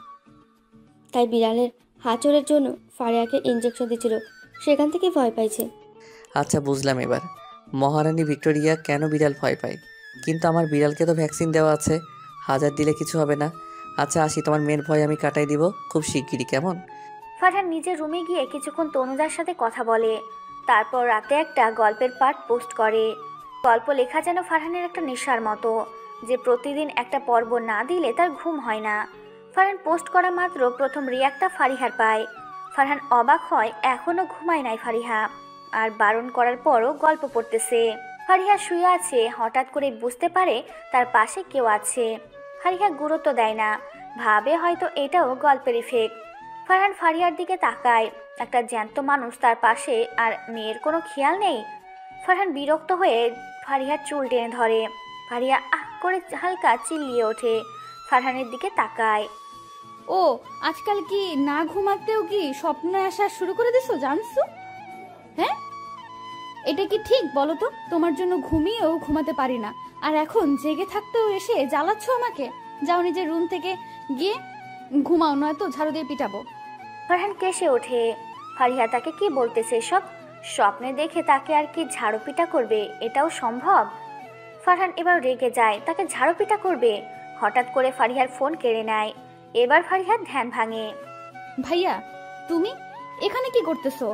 তাই বিড়ালের হাঁচড়ের জন্য ফারিয়াকে ইঞ্জেকশন দিছিল, সেখান থেকে ভয় পাইছে। আচ্ছা বুঝলাম এবার। মহারানী ভিক্টোরিয়া কেন বিড়াল ভয় পায়, কিন্তু আমার বিড়ালকে তো ভ্যাকসিন দেওয়া আছে, হাজার দিলে কিছু হবে না। আচ্ছা আসি, তোমার মেয়ের ভয় আমি কাটাই দিব খুব শিগগিরই, কেমন? ফারহান নিজের রুমে গিয়ে কিছুক্ষণ তনুজার সাথে কথা বলে, তারপর রাতে একটা গল্পের পার্ট পোস্ট করে। গল্প লেখা যেন ফারহানের একটা নেশার মতো, যে প্রতিদিন একটা পর্ব না দিলে তার ঘুম হয় না। ফারহান পোস্ট করা মাত্র প্রথম রিয়াক্টটা ফারিহার পায়। ফারহান অবাক হয়, এখনও ঘুমায় নাই ফারিহা, আর বারণ করার পরও গল্প পড়তেছে। ফারিহা শুয়ে আছে, হঠাৎ করে বুঝতে পারে তার পাশে কেউ আছে। ফারিহা গুরুত্ব দেয় না, ভাবে হয়তো এটাও গল্পের ইফেক্ট। ফারহান ফারিয়ার দিকে তাকায়, একটা জ্যান্ত মানুষ তার পাশে, আর মেয়ের কোনো খেয়াল নেই। ফারহান বিরক্ত হয়ে ফারিয়ার চুল টেনে ধরে। ফারিয়া আহ করে হালকা চিল্লিয়ে ওঠে, ফারহানের দিকে তাকায়। ও আজকাল কি না ঘুমাতেও কি স্বপ্নে আসা শুরু করে দিছো জানছো? হ্যাঁ, এটা কি ঠিক বলো তো? তোমার জন্য ঘুমিয়েও ঘুমাতে পারি না, আর এখন জেগে থাকতেও এসে জ্বালাচ্ছ আমাকে। যাও নিজের রুম থেকে গিয়ে ঘুমাও, নয়তো ঝাড়ু দিয়ে পিটাবো। ফারহান কেসে ওঠে। ফারিয়া তাকে কি বলতেছে সব? স্বপ্নে দেখে তাকে আর কি ঝাড়ুপিটা করবে? এটাও সম্ভব? ফারহান এবার রেগে যায়, তাকে ঝাড়ুপিটা করবে। হঠাৎ করে ফারিয়ার ফোন কেড়ে নেয়। এবার ফারিয়ার ধ্যান ভাঙে। ভাইয়া তুমি এখানে কি করতেছো?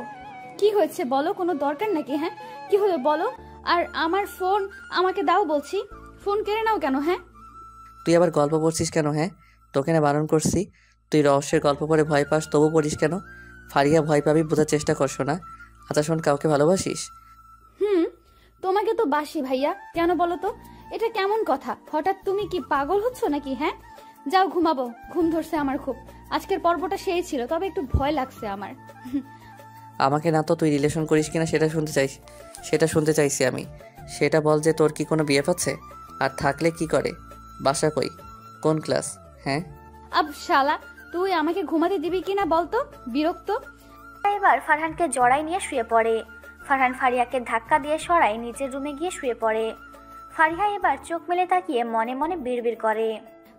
কি হয়েছে বলো, কোনো দরকার নাকি? হ্যাঁ কি হলো বলো। আর আমার ফোন আমাকে দাও বলছি, ফোন কেড়ে নাও কেন? হ্যাঁ তুই আবার গল্প পড়ছিস কেন? হ্যাঁ, তোকে না বারণ করছি? তুই রহস্যের গল্প পড়ে ভয় পাস, তবু পড়িস কেন? ফারিয়া ভয় পাবি বোঝার চেষ্টা করছো না। আচ্ছা শোন, কাউকে ভালোবাসিস? তোমাকে তো বাসি ভাইয়া, কেন বলো তো? এটা কেমন কথা? হঠাৎ তুমি কি পাগল হচ্ছ নাকি? হ্যাঁ যাও ঘুমাবো, ঘুম ধরছে আমার খুব। আজকের পর্বটা সেই ছিল, তবে একটু ভয় লাগছে আমার। আমাকে না তো তুই রিলেশন করিস কিনা সেটা শুনতে চাইছি আমি। সেটা বল যে তোর কি কোনো বিয়ে পাচ্ছে? আর থাকলে কি করে? বাসা কই? কোন ক্লাস? হ্যাঁ আব শালা, তুই আমাকে ঘুমাতে দিবি কিনা বলতো? বিরক্ত। এবার ফারহানকে জড়াই নিয়ে শুয়ে পড়ে। ফারহান ফারিয়াকে ধাক্কা দিয়ে সরাই নিজের রুমে গিয়ে শুয়ে পড়ে। ফারিয়া এবার চোখ মেলে তাকিয়ে মনে মনে বিড়বিড় করে।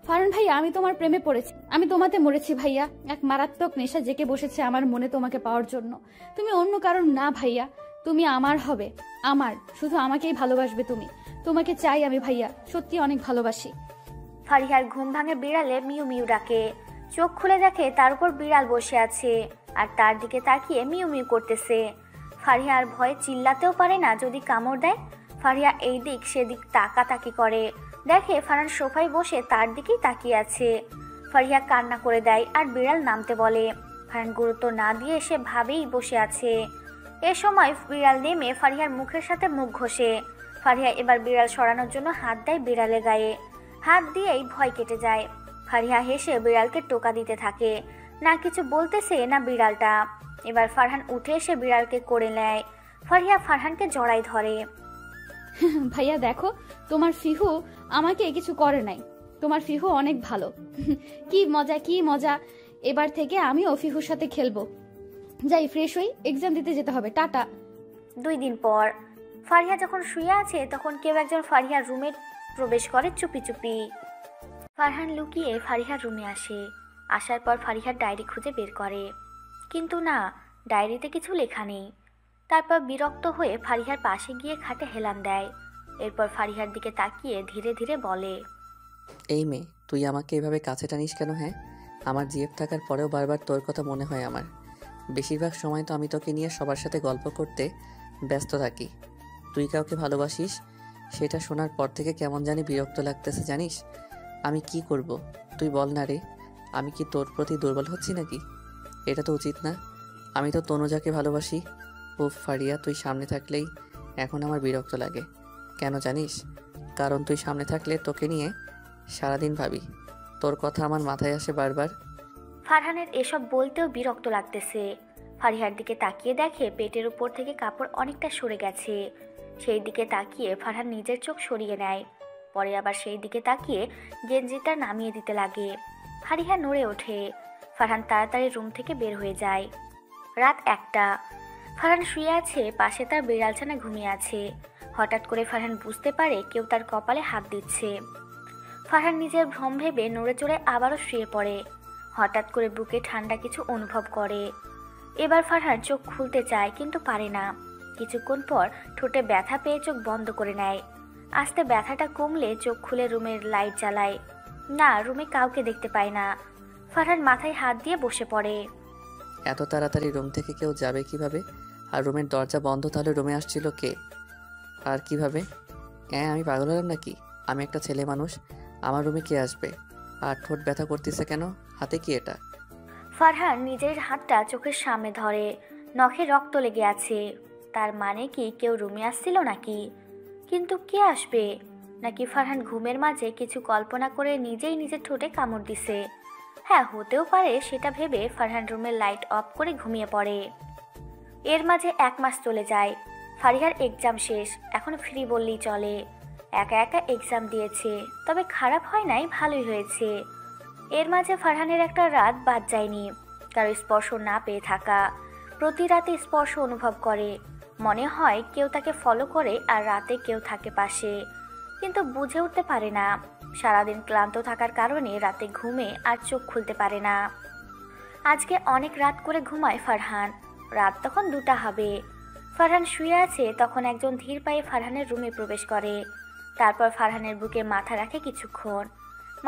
ফারহান ভাইয়া, আমি তোমার প্রেমে পড়েছি, আমি তোমাতে মরেছি ভাইয়া। এক মারাত্মক নেশা জেগে বসেছে আমার মনে তোমাকে পাওয়ার জন্য। তুমি অন্য কারণ না ভাইয়া, তুমি আমার হবে, আমার, শুধু আমাকেই ভালোবাসবে তুমি। তোমাকে চাই আমি ভাইয়া, সত্যি অনেক ভালোবাসি। ফারিয়ার ঘুম ভাঙে বিড়ালে মিউ মিউ ডাকে। চোখ খুলে দেখে তার উপর বিড়াল বসে আছে, আর তার দিকে তাকিয়ে মিউ মিউ করতেছে। ফারিয়া আর ভয়ে চিল্লাতেও পারে না যদি কামড় দেয়। ফারিয়া এই দিক সেদিক তাকাতাকি করে, দেখে ফারহান সোফায় বসে তার দিকেই তাকিয়ে আছে। ফারিয়া কান্না করে দেয় আর বিড়াল নামতে বলে। ফারহান গুরুত্ব না দিয়ে সে ভাবেই বসে আছে। এ সময় বিড়াল নেমে ফারিয়ার মুখের সাথে মুখ ঘষে। ফারিয়া এবার বিড়াল সরানোর জন্য হাত দেয় বিড়ালের গায়ে। হাত দিয়েই ভয় কেটে যায়। ফারিয়া হেসে বিড়ালকে টোকা দিতে থাকে, না কিছু বলতেছে না বিড়ালটা। এবার ফারহান উঠে এসে বিড়ালকে করে নেয়। ফারিয়া ফারহানকে জড়াই ধরে। ভাইয়া দেখো, তোমার ফিহু আমাকে কিছু করে নাই, তোমার ফিহু অনেক ভালো। কি মজা কি মজা, এবার থেকে আমিও ফিহুর সাথে খেলবো। যাই ফ্রেশ হই, এক্সাম দিতে যেতে হবে, টাটা। 2 দিন পর ফারিয়া যখন শুয়ে আছে তখন কেউ একজন ফারিয়ার রুমে প্রবেশ করে চুপি চুপি। ফারহান লুকিয়ে ফারিহার রুমে আসে। আসার পর ফারিহার ডায়েরি খুঁজে বের করে, কিন্তু না, ডায়েরিতে কিছু লেখা নেই। তারপর বিরক্ত হয়ে ফারিহার পাশে গিয়ে খাটে হেলান দেয়। এরপর ফারিহার দিকে তাকিয়ে ধীরে ধীরে বলে, এই মেয়ে, তুই আমাকে এভাবে কাছে টানিস কেন? হ্যাঁ, আমার জিএফ থাকার পরেও বারবার তোর কথা মনে হয় আমার। বেশিরভাগ সময় তো আমি তোকে নিয়ে সবার সাথে গল্প করতে ব্যস্ত থাকি। তুই কাউকে ভালোবাসিস সেটা শোনার পর থেকে কেমন জানি বিরক্ত লাগতেছে জানিস। আমি কি করব তুই বল না রে। আমি কি তোর প্রতি দুর্বল হচ্ছি নাকি? এটা তো উচিত না। আমি তো তনুজাকে ভালোবাসি। ও ফারিয়া, তুই সামনে থাকলেই এখন আমার বিরক্ত লাগে। কেন জানিস? কারণ তুই সামনে থাকলে তোকে নিয়ে সারাদিন ভাবি, তোর কথা আমার মাথায় আসে বারবার। ফারহানের এসব বলতেও বিরক্ত লাগতেছে। ফারিহার দিকে তাকিয়ে দেখে পেটের উপর থেকে কাপড় অনেকটা সরে গেছে। সেই দিকে তাকিয়ে ফারহান নিজের চোখ সরিয়ে নেয়। পরে আবার সেই দিকে তাকিয়ে গেঞ্জিটা নামিয়ে দিতে লাগে। ফারিহা নড়ে ওঠে। ফারহান তাড়াতাড়ি রুম থেকে বের হয়ে যায়। রাত 1টা। ফারহান শুয়ে আছে, পাশে তার বিড়ালছানা ঘুমিয়ে আছে। হঠাৎ করে ফারহান বুঝতে পারে কেউ তার কপালে হাত দিচ্ছে। ফারহান নিজের ভ্রম ভেবে নড়ে চড়ে আবারও শুয়ে পড়ে। হঠাৎ করে বুকে ঠান্ডা কিছু অনুভব করে। এবার ফারহান চোখ খুলতে চায় কিন্তু পারে না। কিছুক্ষণ পর ঠোঁটে ব্যথা পেয়ে চোখ বন্ধ করে নেয়। আস্তে ব্যথাটা কমলে চোখ খুলে রুমের লাইট জ্বালায়। না, রুমে কাউকে দেখতে পায় না। ফারহান মাথায় হাত দিয়ে বসে পড়ে। এত তাড়াতাড়ি রুম থেকে কেউ যাবে কিভাবে? আর রুমের দরজা বন্ধ, তাহলে রুমে আসছিল কে আর কিভাবে? হ্যাঁ, আমি পাগল হলাম নাকি? আমি একটা ছেলে মানুষ, আমার রুমে কে আসবে? আর ঠোঁট ব্যথা করতেছে কেন? হাতে কি এটা? ফারহান নিজের হাতটা চোখের সামনে ধরে। নখে রক্ত লেগে আছে। তার মানে কি কেউ রুমে আসছিল নাকি? কিন্তু কে আসবে? নাকি ফারহান ঘুমের মাঝে কিছু কল্পনা করে নিজেই নিজের ঠোঁটে কামড় দিছে? হ্যাঁ, হতেও পারে। সেটা ভেবে ফারহান রুমের লাইট অফ করে ঘুমিয়ে পড়ে। এর মাঝে 1 মাস চলে যায়। ফারিহার এক্সাম শেষ, এখন ফ্রি বললেই চলে। একা একা এক্সাম দিয়েছে, তবে খারাপ হয় নাই, ভালোই হয়েছে। এর মাঝে ফারহানের একটা রাত বাদ যায়নি কারো স্পর্শ না পেয়ে থাকা। প্রতি রাতে স্পর্শ অনুভব করে, মনে হয় কেউ তাকে ফলো করে আর রাতে কেউ থাকে পাশে, কিন্তু বুঝে উঠতে পারে না। সারাদিন ক্লান্ত থাকার কারণে রাতে ঘুমে আর চোখ খুলতে পারে না। আজকে অনেক রাত করে ঘুমায় ফারহান। রাত তখন 2টা হবে। ফারহান শুয়ে আছে, তখন একজন ধীর পায়ে ফারহানের রুমে প্রবেশ করে। তারপর ফারহানের বুকে মাথা রাখে কিছুক্ষণ।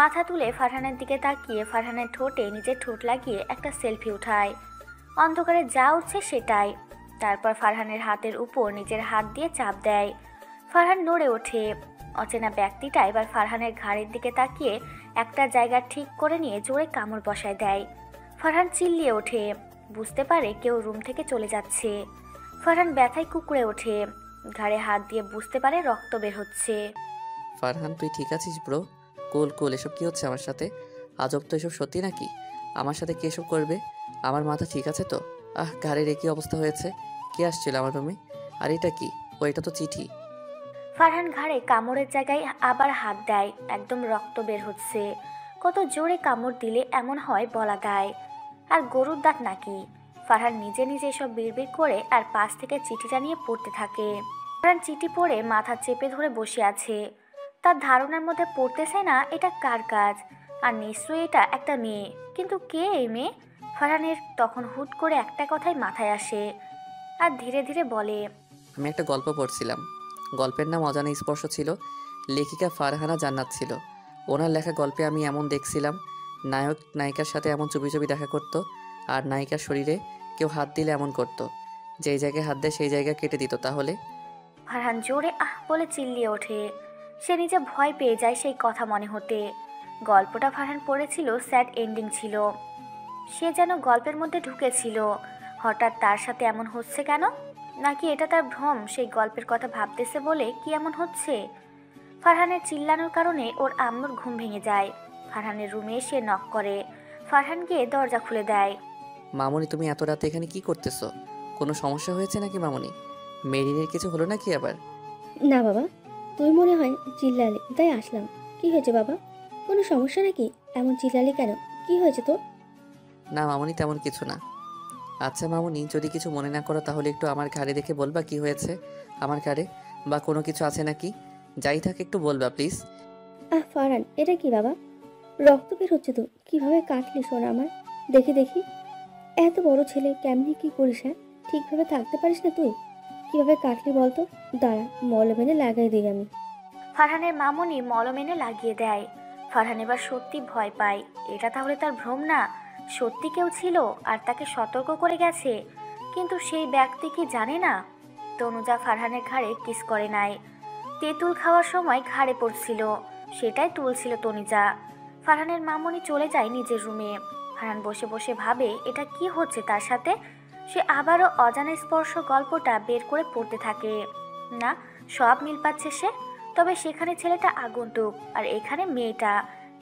মাথা তুলে ফারহানের দিকে তাকিয়ে ফারহানের ঠোঁটে নিজের ঠোঁট লাগিয়ে একটা সেলফি উঠায়। অন্ধকারে যা উঠছে সেটাই। তারপর ফারহানের হাতের উপর নিজের হাত দিয়ে চাপ দেয়। ফারহান নড়ে ওঠে। অচেনা ব্যক্তিটা এবার ফারহানের ঘাড়ের দিকে তাকিয়ে একটা জায়গা ঠিক করে নিয়ে জোরে কামড় বসায় দেয়। ফারহান চিল্লিয়ে ওঠে, বুঝতে পারে কেউ রুম থেকে চলে যাচ্ছে। ফারহান ব্যথায় কুঁকড়ে ওঠে। ঘাড়ে হাত দিয়ে বুঝতে পারে রক্ত বের হচ্ছে। ফারহান, তুই ঠিক আছিস ব্রো? কুল কুল, এসব কি হচ্ছে আমার সাথে? আজব তো, এসব সত্যি নাকি? আমার সাথে কে এসব করবে? আমার মাথা ঠিক আছে তো? ঘাড়ের একই অবস্থা হয়েছে। কে আসছিল আমার রুমে? আর এটা কি? ও, এটা তো চিঠি। ফারহান ঘাড়ে কামড়ের জায়গায় আবার হাত দেয়। একদম রক্ত বের হচ্ছে। কত জোরে কামড় দিলে এমন হয় বলা দায়। আর গরুর দাঁত নাকি? ফারহান নিজে নিজে সব বিড়বিড় করে আর পাশ থেকে চিঠিটা নিয়ে পড়তে থাকে। ফারহান চিঠি পড়ে মাথা চেপে ধরে বসে আছে। তার ধারণার মধ্যে পড়তেছে না এটা কার কাজ। আর নিশ্চয়ই এটা একটা মেয়ে, কিন্তু কে এই মেয়ে? ফারহানের তখন হুট করে একটা কথাই মাথায় আসে আর ধীরে ধীরে বলে, আমি একটা গল্প পড়ছিলাম। গল্পের নাম অজানা স্পর্শ ছিল। লেখিকা ফারহানা জান্নাত ছিল। ওনার লেখা গল্পে আমি এমন দেখছিলাম, নায়ক নায়িকার সাথে এমন চুপি চুপি দেখা করতো, আর নায়িকার শরীরে কেউ হাত দিলে এমন করতো, যেই জায়গায় হাত দেয় সেই জায়গা কেটে দিত। তাহলে ফারহান জোরে আহ বলে চিল্লিয়ে ওঠে। সে নিজে ভয় পেয়ে যায় সেই কথা মনে হতে। গল্পটা ফারহান পড়েছিল, স্যাড এন্ডিং ছিল। সে যেন গল্পের মধ্যে ঢুকেছিল। হঠাৎ তার সাথে এমন হচ্ছে কেন? নাকি এটা তার ভ্রম, সেই গল্পের কথা ভাবতেছে বলে কি এমন হচ্ছে? ফারহানের চিল্লানোর কারণে ওর আম্মুর ঘুম ভেঙে যায়। ফারহানের রুমে এসে নক করে। ফারহান গিয়ে দরজা খুলে দেয়। মামুনি, তুমি এত রাতে এখানে কি করতেছো? কোনো সমস্যা হয়েছে নাকি মামুনি? মেরিনের কিছু হলো নাকি আবার? না বাবা, তুই মনে হয় চিল্লালি তাই আসলাম। কি হয়েছে বাবা? কোনো সমস্যা নাকি? এমন চিল্লালি কেন? কি হয়েছে তোর? না মামুনি, তেমন কিছু না। আচ্ছা মামুনি, যদি কিছু মনে না করো তাহলে একটু আমার ঘাড়ে দেখে বলবা কি হয়েছে আমার ঘাড়ে, বা কোনো কিছু আছে নাকি? যাই থাকে একটু বলবা প্লিজ। ফারহান, এটা কি বাবা? রক্ত বের হচ্ছে তো। কিভাবে কাটলি সোনা আমার? দেখি দেখি। এত বড় ছেলে কেমনি কি করিস? হ্যাঁ, ঠিকভাবে থাকতে পারিস না তুই? কিভাবে কাটলি বলতো? দাঁড়া, মলম এনে লাগাই দিই আমি। ফারহানের মামুনি মলম এনে লাগিয়ে দেয়। ফারহান এবার সত্যি ভয় পায়। এটা তাহলে তার ভ্রম না, সত্যি কেউ ছিল আর তাকে সতর্ক করে গেছে। কিন্তু সেই ব্যক্তি কি জানে না? তনুজা ফারহানের ঘাড়ে কিস করে নাই। তেঁতুল খাওয়ার সময় ঘাড়ে পড়ছিল, সেটাই তুলছিল তনুজা। ফারহানের মামুনি চলে যায় নিজের রুমে। ফারহান বসে বসে ভাবে এটা কি হচ্ছে তার সাথে। সে আবারও অজানা স্পর্শ গল্পটা বের করে পড়তে থাকে। না, সব মিল পাচ্ছে সে। তবে সেখানে ছেলেটা আগন্তুক আর এখানে মেয়েটা,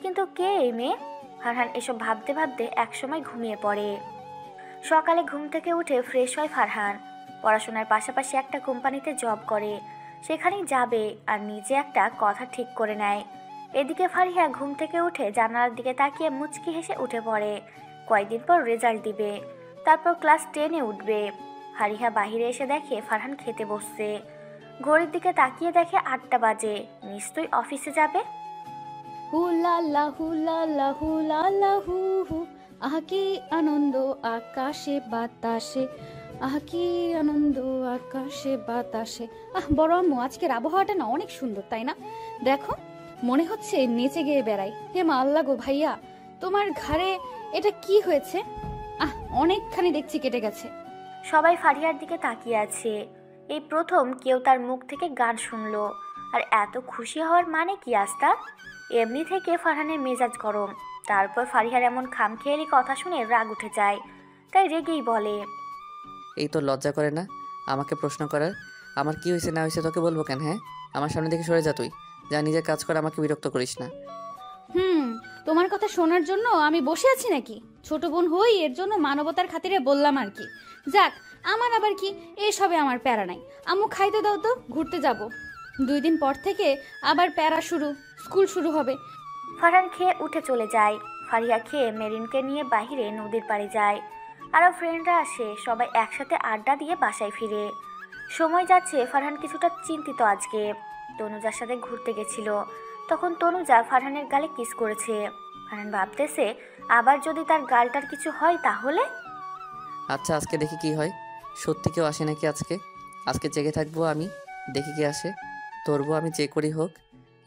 কিন্তু কে এই মেয়ে? ফারহান এসব ভাবতে ভাবতে একসময় ঘুমিয়ে পড়ে। সকালে ঘুম থেকে উঠে ফ্রেশ হয় ফারহান। পড়াশোনার পাশাপাশি একটা কোম্পানিতে জব করে, সেখানেই যাবে আর নিজে একটা কথা ঠিক করে নেয়। এদিকে ফারিহা ঘুম থেকে উঠে জানালার দিকে তাকিয়ে মুচকি হেসে উঠে পড়ে। কয়েকদিন পর রেজাল্ট দিবে, তারপর ক্লাস 10-এ উঠবে। ফারিহা বাহিরে এসে দেখে ফারহান খেতে বসছে। ঘড়ির দিকে তাকিয়ে দেখে 8টা বাজে, নিশ্চয়ই অফিসে যাবে। হুলালা হুলালা হুলালা হু হু, আহ কি আনন্দ আকাশে বাতাসে, আহ কি আনন্দ আকাশে বাতাসে। বড় আম্মু, আজকের আবহাওয়াটা না অনেক সুন্দর, তাই না? দেখো, মনে হচ্ছে নেচে গিয়ে বেড়াই। হে মা আল্লাহ গো, ভাইয়া তোমার ঘাড়ে এটা কি হয়েছে? অনেকখানি দেখছি কেটে গেছে। সবাই ফারিহার দিকে তাকিয়ে আছে। এই প্রথম কেউ তার মুখ থেকে গান শুনলো। আর এত খুশি হওয়ার মানে কি আস্তা? এমনি থেকে ফারহানের মেজাজ গরম, তারপর ফারিহার এমন খামখেয়ালি কথা শুনে রাগ উঠে যায়। তাই রেগেই বলে, এই তো লজ্জা করে না আমাকে প্রশ্ন করার? আমার কি হয়েছে না হয়েছে তোকে বলবো কেন? হ্যাঁ, আমার সামনে থেকে সরে যা, তুই যা, নিজের কাজ কর, আমাকে বিরক্ত করিস না। তোমার কথা শোনার জন্য আমি বসে আছি নাকি? ছোট বোন হই, এর জন্য মানবতার খাতিরে বললাম আর কি। যাক, আমার আবার কি, এসবে আমার প্যারা নাই। আম্মু খাইতে দাও তো, ঘুরতে যাব। 2 দিন পর থেকে আবার প্যারা শুরু, স্কুল শুরু হবে। ফারহান খেয়ে উঠে চলে যায়। ফারিহা খেয়ে মেরিনকে নিয়ে বাইরে নদীর পাড়ে যায়। আরও ফ্রেন্ডরা আসে, সবাই একসাথে আড্ডা দিয়ে বাসায় ফিরে। সময় যাচ্ছে, ফারহান কিছুটা চিন্তিত। আজকে তনুজার সাথে ঘুরতে গেছিল, তখন তনুজা ফারহানের গালে কিস করেছে। ফারহান ভাবতেছে, আবার যদি তার গালটার কিছু হয় তাহলে। আচ্ছা, আজকে দেখি কি হয়। সত্যি কেউ আসে নাকি আজকে? আজকে জেগে থাকবো আমি, দেখি কি আসে। ধরবো আমি যে করি হোক।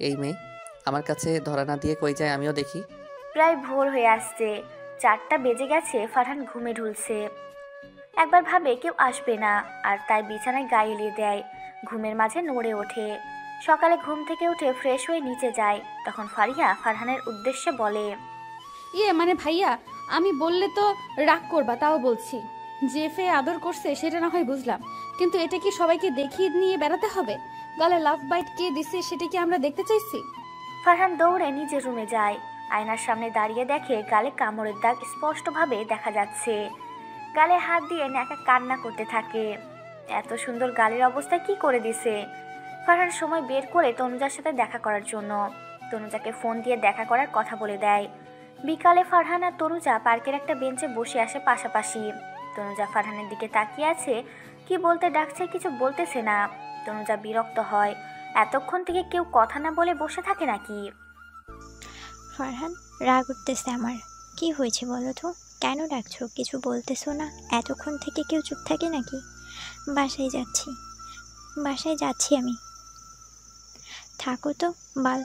এই মেয়ে আমার কাছে ধরা না দিয়ে কই যায় আমিও দেখি। প্রায় ভোর হয়ে আসছে, 4টা বেজে গেছে। ফারহান ঘুমে ঢুলছে। একবার ভাবে কেউ আসবে না, আর তাই বিছানায় গায়ে এলিয়ে দেয়। ঘুমের মাঝে নড়ে ওঠে। সকালে ঘুম থেকে উঠে ফ্রেশ হয়ে নিচে যায়। তখন ফারিহা ফারহানের উদ্দেশ্যে বলে, মানে ভাইয়া, আমি বললে তো রাগ করবা, তাও বলছি। জেফে আদর করছে সেটা না হয় বুঝলাম, কিন্তু এটা কি সবাইকে দেখিয়ে নিয়ে বেড়াতে হবে? গালে লাভ বাইট কে দিছে সেটা কি আমরা দেখতে চাইছি? ফারহান দৌড়ে নিজের রুমে যায়। আয়নার সামনে দাঁড়িয়ে দেখে গালে কামড়ের দাগ স্পষ্টভাবে দেখা যাচ্ছে। গালে হাত দিয়ে ন্যাকা কান্না করতে থাকে। এত সুন্দর গালের অবস্থা কি করে দিছে? ফারহান সময় বের করে তনুজার সাথে দেখা করার জন্য তনুজাকে ফোন দিয়ে দেখা করার কথা বলে দেয়। বিকালে ফারহান আর তনুজা পার্কের একটা বেঞ্চে বসে আসে পাশাপাশি। তনুজা ফারহানের দিকে তাকিয়ে আছে, কি বলতে ডাকছে কিছু বলতেছে না। তনুজা বিরক্ত হয়, এতক্ষণ থেকে কেউ কথা না বলে বসে থাকে নাকি? ফারহান, রাগ উঠতেছে আমার। কি হয়েছে বলো তো? কেন ডাকছো? কিছু বলতেছো না? এতক্ষণ থেকে কেউ চুপ থাকে নাকি? বাসায় যাচ্ছি আমি। থাকো তো বাল,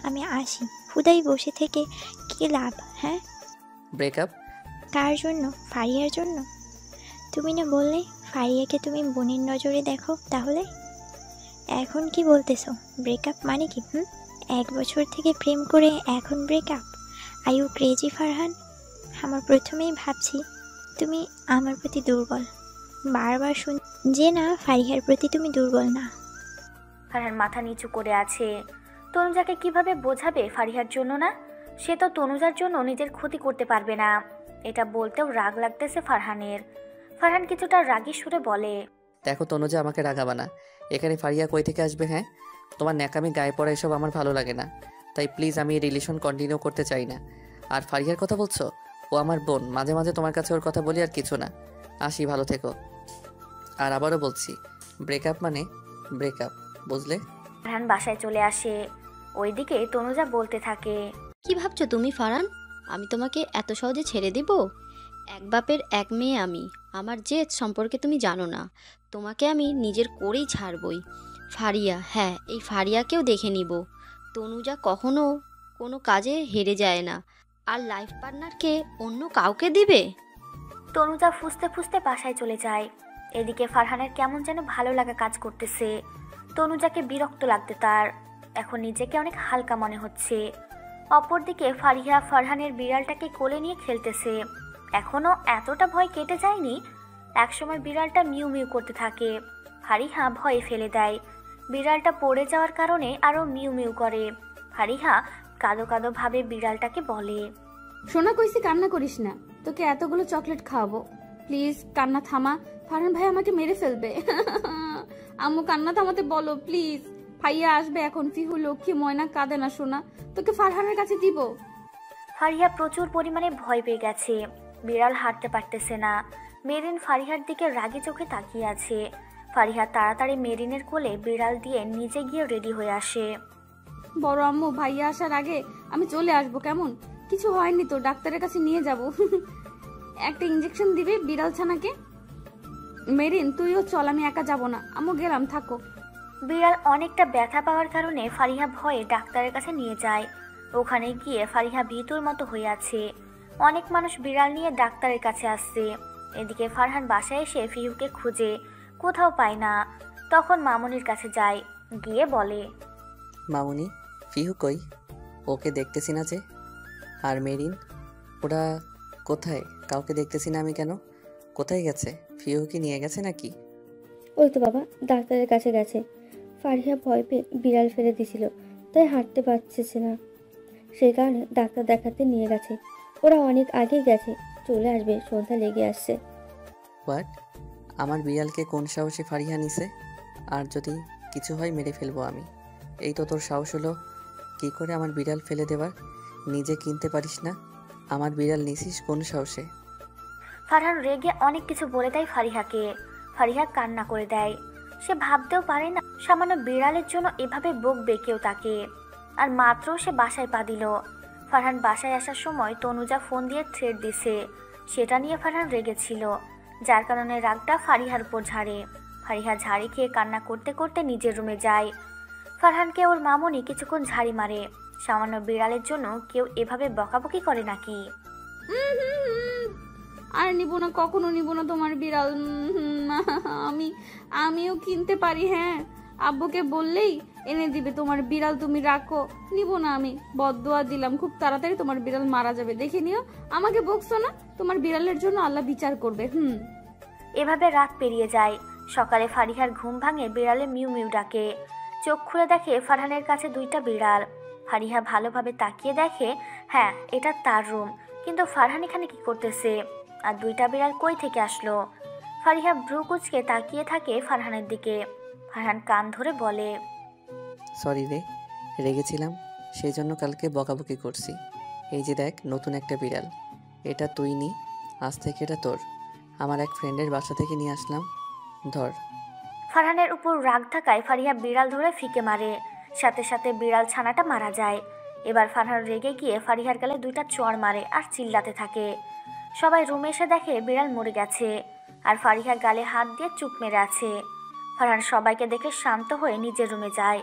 আমি আসি। হুদাই বসে থেকে কি লাভ? হ্যাঁ, ব্রেকআপ? কার জন্য? ফারিয়ার জন্য? তুমি না বললে ফারিয়াকে তুমি বোনের নজরে দেখো? তাহলে এখন কি বলতেছো? ব্রেকআপ মানে কি? 1 বছর থেকে প্রেম করে এখন breakup? Are you crazy Farhan? আমার প্রথমেই ভাবছি তুমি আমার প্রতি দুর্বল। বারবার শুন যে না, ফারিয়ার প্রতি তুমি দুর্বল না। ফারহান মাথা নিচু করে আছে। তনুজাকে কিভাবে বোঝাবে ফারিহার জন্য না? সে তো তনুজার জন্য নিজের ক্ষতি করতে পারবে না। এটা বলতেও রাগ লাগতেছে ফারহানের। ফারহান কিছুটা রাগী সুরে বলে, দেখো তনুজা, আমাকে রাগাবা না। এখানে ফারিয়া কই থেকে আসবে? হ্যাঁ, তোমার ন্যাকামি গায়ে পড়া এসব আমার ভালো লাগে না। তাই প্লিজ আমি এই রিলেশন কন্টিনিউ করতে চাই না। আর ফারিয়ার কথা বলছো, ও আমার বোন। মাঝে মাঝে তোমার কাছে ওর কথা বলি, আর কিছু না। আসি, ভালো থেকো। আর আবারও বলছি, ব্রেকআপ মানে ব্রেকআপ, বুঝলে? ফারহান বাসায় চলে আসে। ওইদিকে তনুজা বলতে থাকে, কি ভাবছো তুমি ফারহান? আমি তোমাকে এত সহজে ছেড়ে দিব? এক বাপের এক মেয়ে আমি। আমার জেদ সম্পর্কে তুমি জানো না। তোমাকে আমি নিজের করেই ছাড়বই। ফারিয়া, হ্যাঁ, এই ফারিয়াকেও দেখে নিব। তনুজা কখনো কোনো কাজে হেরে যায় না। আর লাইফ পার্টনারকে অন্য কাউকে দিবে? তনুজা ফুসতে ফুসতে বাসায় চলে যায়। এদিকে ফারহানের কেমন যেন ভালো লাগা কাজ করতেছে। তনুজাকে বিরক্ত লাগতে তার। এখন নিজেকে অনেক হালকা মনে হচ্ছে। অপরদিকে ফারিহা ফারহানের বিড়ালটাকে কোলে নিয়ে খেলতেছে। এখনো এতটা ভয় কেটে যায়নি। একসময় বিড়ালটা মিউ মিউ করতে থাকে। ফারিহা ভয়ে ফেলে দেয়। বিড়ালটা পড়ে যাওয়ার কারণে আরও মিউ মিউ করে। ফারিহা কাঁদো কাঁদো ভাবে বিড়ালটাকে বলে, সোনা কইছি কান্না করিস না, তোকে এতগুলো চকলেট খাওয়াবো, প্লিজ কান্না থামা। ফারহান ভাই আমাকে মেরে ফেলবে। আম্মু কান্না থামাতে বলো প্লিজ। ভাইয়া আসবে এখন, ফিহু লক্ষ্মী ময়না কাঁদে না সোনা, তোকে ফারহানের কাছে দিব। ফারিহা প্রচুর পরিমাণে ভয় পেয়ে গেছে। বিড়াল হাঁটতে পারতেছে না। মেরিন ফারিহার দিকে রাগী চোখে তাকিয়ে আছে। ফারিহা তাড়াতাড়ি মেরিনের কোলে বিড়াল দিয়ে নিজে গিয়ে রেডি হয়ে আসে। বড় আম্মু ভাইয়া আসার আগে আমি চলে আসবো, কেমন? কিছু হয়নি তো, ডাক্তারের কাছে নিয়ে যাব। একটা ইঞ্জেকশন দিবে বিড়াল ছানাকে। মেরিন তুইও চল, আমি একা যাব না। আম্মু গেলাম, থাকো। বিড়াল অনেকটা ব্যথা পাওয়ার কারণে ফারিহা ভয়ে ডাক্তারের কাছে নিয়ে যায়। ওখানে গিয়ে ফারিহা ভীতুর মতো হয়ে আছে। অনেক মানুষ বিড়াল নিয়ে ডাক্তারের কাছে আসছে। এদিকে ফারহান বাসায় এসে ফিহুকে খুঁজে কোথাও পায় না। তখন মামুনির কাছে যায়, গিয়ে বলে, মামুনি, ফিহু কই? ওকে দেখতেছি না যে। আর মেরিন, ওরা কোথায়? কাউকে দেখতেছি না আমি, কেন? কোথায় গেছে? ফিহু কি নিয়ে গেছে নাকি? ওই তো বাবা, ডাক্তারের কাছে গেছে। ফারিহা ভয় পেয়ে বিড়াল ফেলে দিছিল, তাই হাঁটতে পারছে না, সেই কারণে ডাক্তার দেখাতে নিয়ে গেছে। ওরা অনেক আগেই গেছে, চলে আসবে, সন্ধ্যা লেগে আসছে। হোয়াট? আমার বিড়ালকে কোন সাহসে ফারিহা নিছে? আর যদি কিছু হয় মেরে ফেলবো আমি। এই তো তোর সাহস হলো কি করে আমার বিড়াল ফেলে দেবার? নিজে কিনতে পারিস না, আমার বিড়াল নিছিস কোন সাহসে? ফারহান রেগে অনেক কিছু বলে দেয় ফারিহাকে। ফারিহা কান্না করে দেয়। সে ভাবতেও পারে না সামান্য বিড়ালের জন্য এভাবে বকবে কেউ তাকে। আর মাত্র সে বাসায় পা দিল, ফারহান বাসায় আসার সময় তনুজা ফোন দিয়ে থ্রেট দিছে। সেটা নিয়ে ফারহান রেগেছিল, যার কারণে রাগটা ফারিহার উপর ঝাড়ে। ফারিহা ঝাড়ি খেয়ে কান্না করতে করতে নিজের রুমে যায়। ফারহানকে ওর মামুনি কিছুক্ষণ ঝাড়ি মারে। সামান্য বিড়ালের জন্য কেউ এভাবে বকাবকি করে নাকি? আর নিব না, কখনো নিব না তোমার বিড়াল। আমিও কিনতে পারি, হ্যাঁ, আব্বুকে বললেই এনে দিবে তোমার বিড়াল, তুমি রাখো। নিব না আমি, বদদোয়া দিলাম, খুব তাড়াতাড়ি তোমার বিড়াল মারা যাবে, দেখে নিও। আমাকে বকছো না, তোমার বিড়ালের জন্য আল্লাহ বিচার করবে। এভাবে রাত পেরিয়ে যায়। সকালে ফারিহার ঘুম ভাঙে বিড়ালে মিউ মিউ ডাকে। চোখ খুলে দেখে ফারহানের কাছে দুইটা বিড়াল। ফারিহা ভালোভাবে তাকিয়ে দেখে, হ্যাঁ, এটা তার রুম, কিন্তু ফারহান এখানে কি করতেছে? আর দুইটা বিড়াল কই থেকে আসলো? ফারিহা ভ্রু কুঁচকে তাকিয়ে থাকে ফারহানের দিকে। ফারহান কান ধরে বলে, সরি রে, রেগেছিলাম, সেই জন্য কালকে বকাবকি করছি। এই যে দেখ নতুন একটা বিড়াল, এটা তুই নি, আজ থেকে এটা তোর। আমার এক ফ্রেন্ডের বাসা থেকে নিয়ে আসলাম, ধর। ফারহানের উপর রাগ থাকায় ফারিহা বিড়াল ধরে ফিকে মারে। সাথে সাথে বিড়াল ছানাটা মারা যায়। এবার ফারহান রেগে গিয়ে ফারিহার গালে দুইটা চড় মারে আর চিল্লাতে থাকে। সবাই রুমে এসে দেখে বিড়াল মরে গেছে, আর ফারিহা গালে হাত দিয়ে চুপ মেরে আছে। ফারহান সবাইকে দেখে শান্ত হয়ে নিজের রুমে যায়।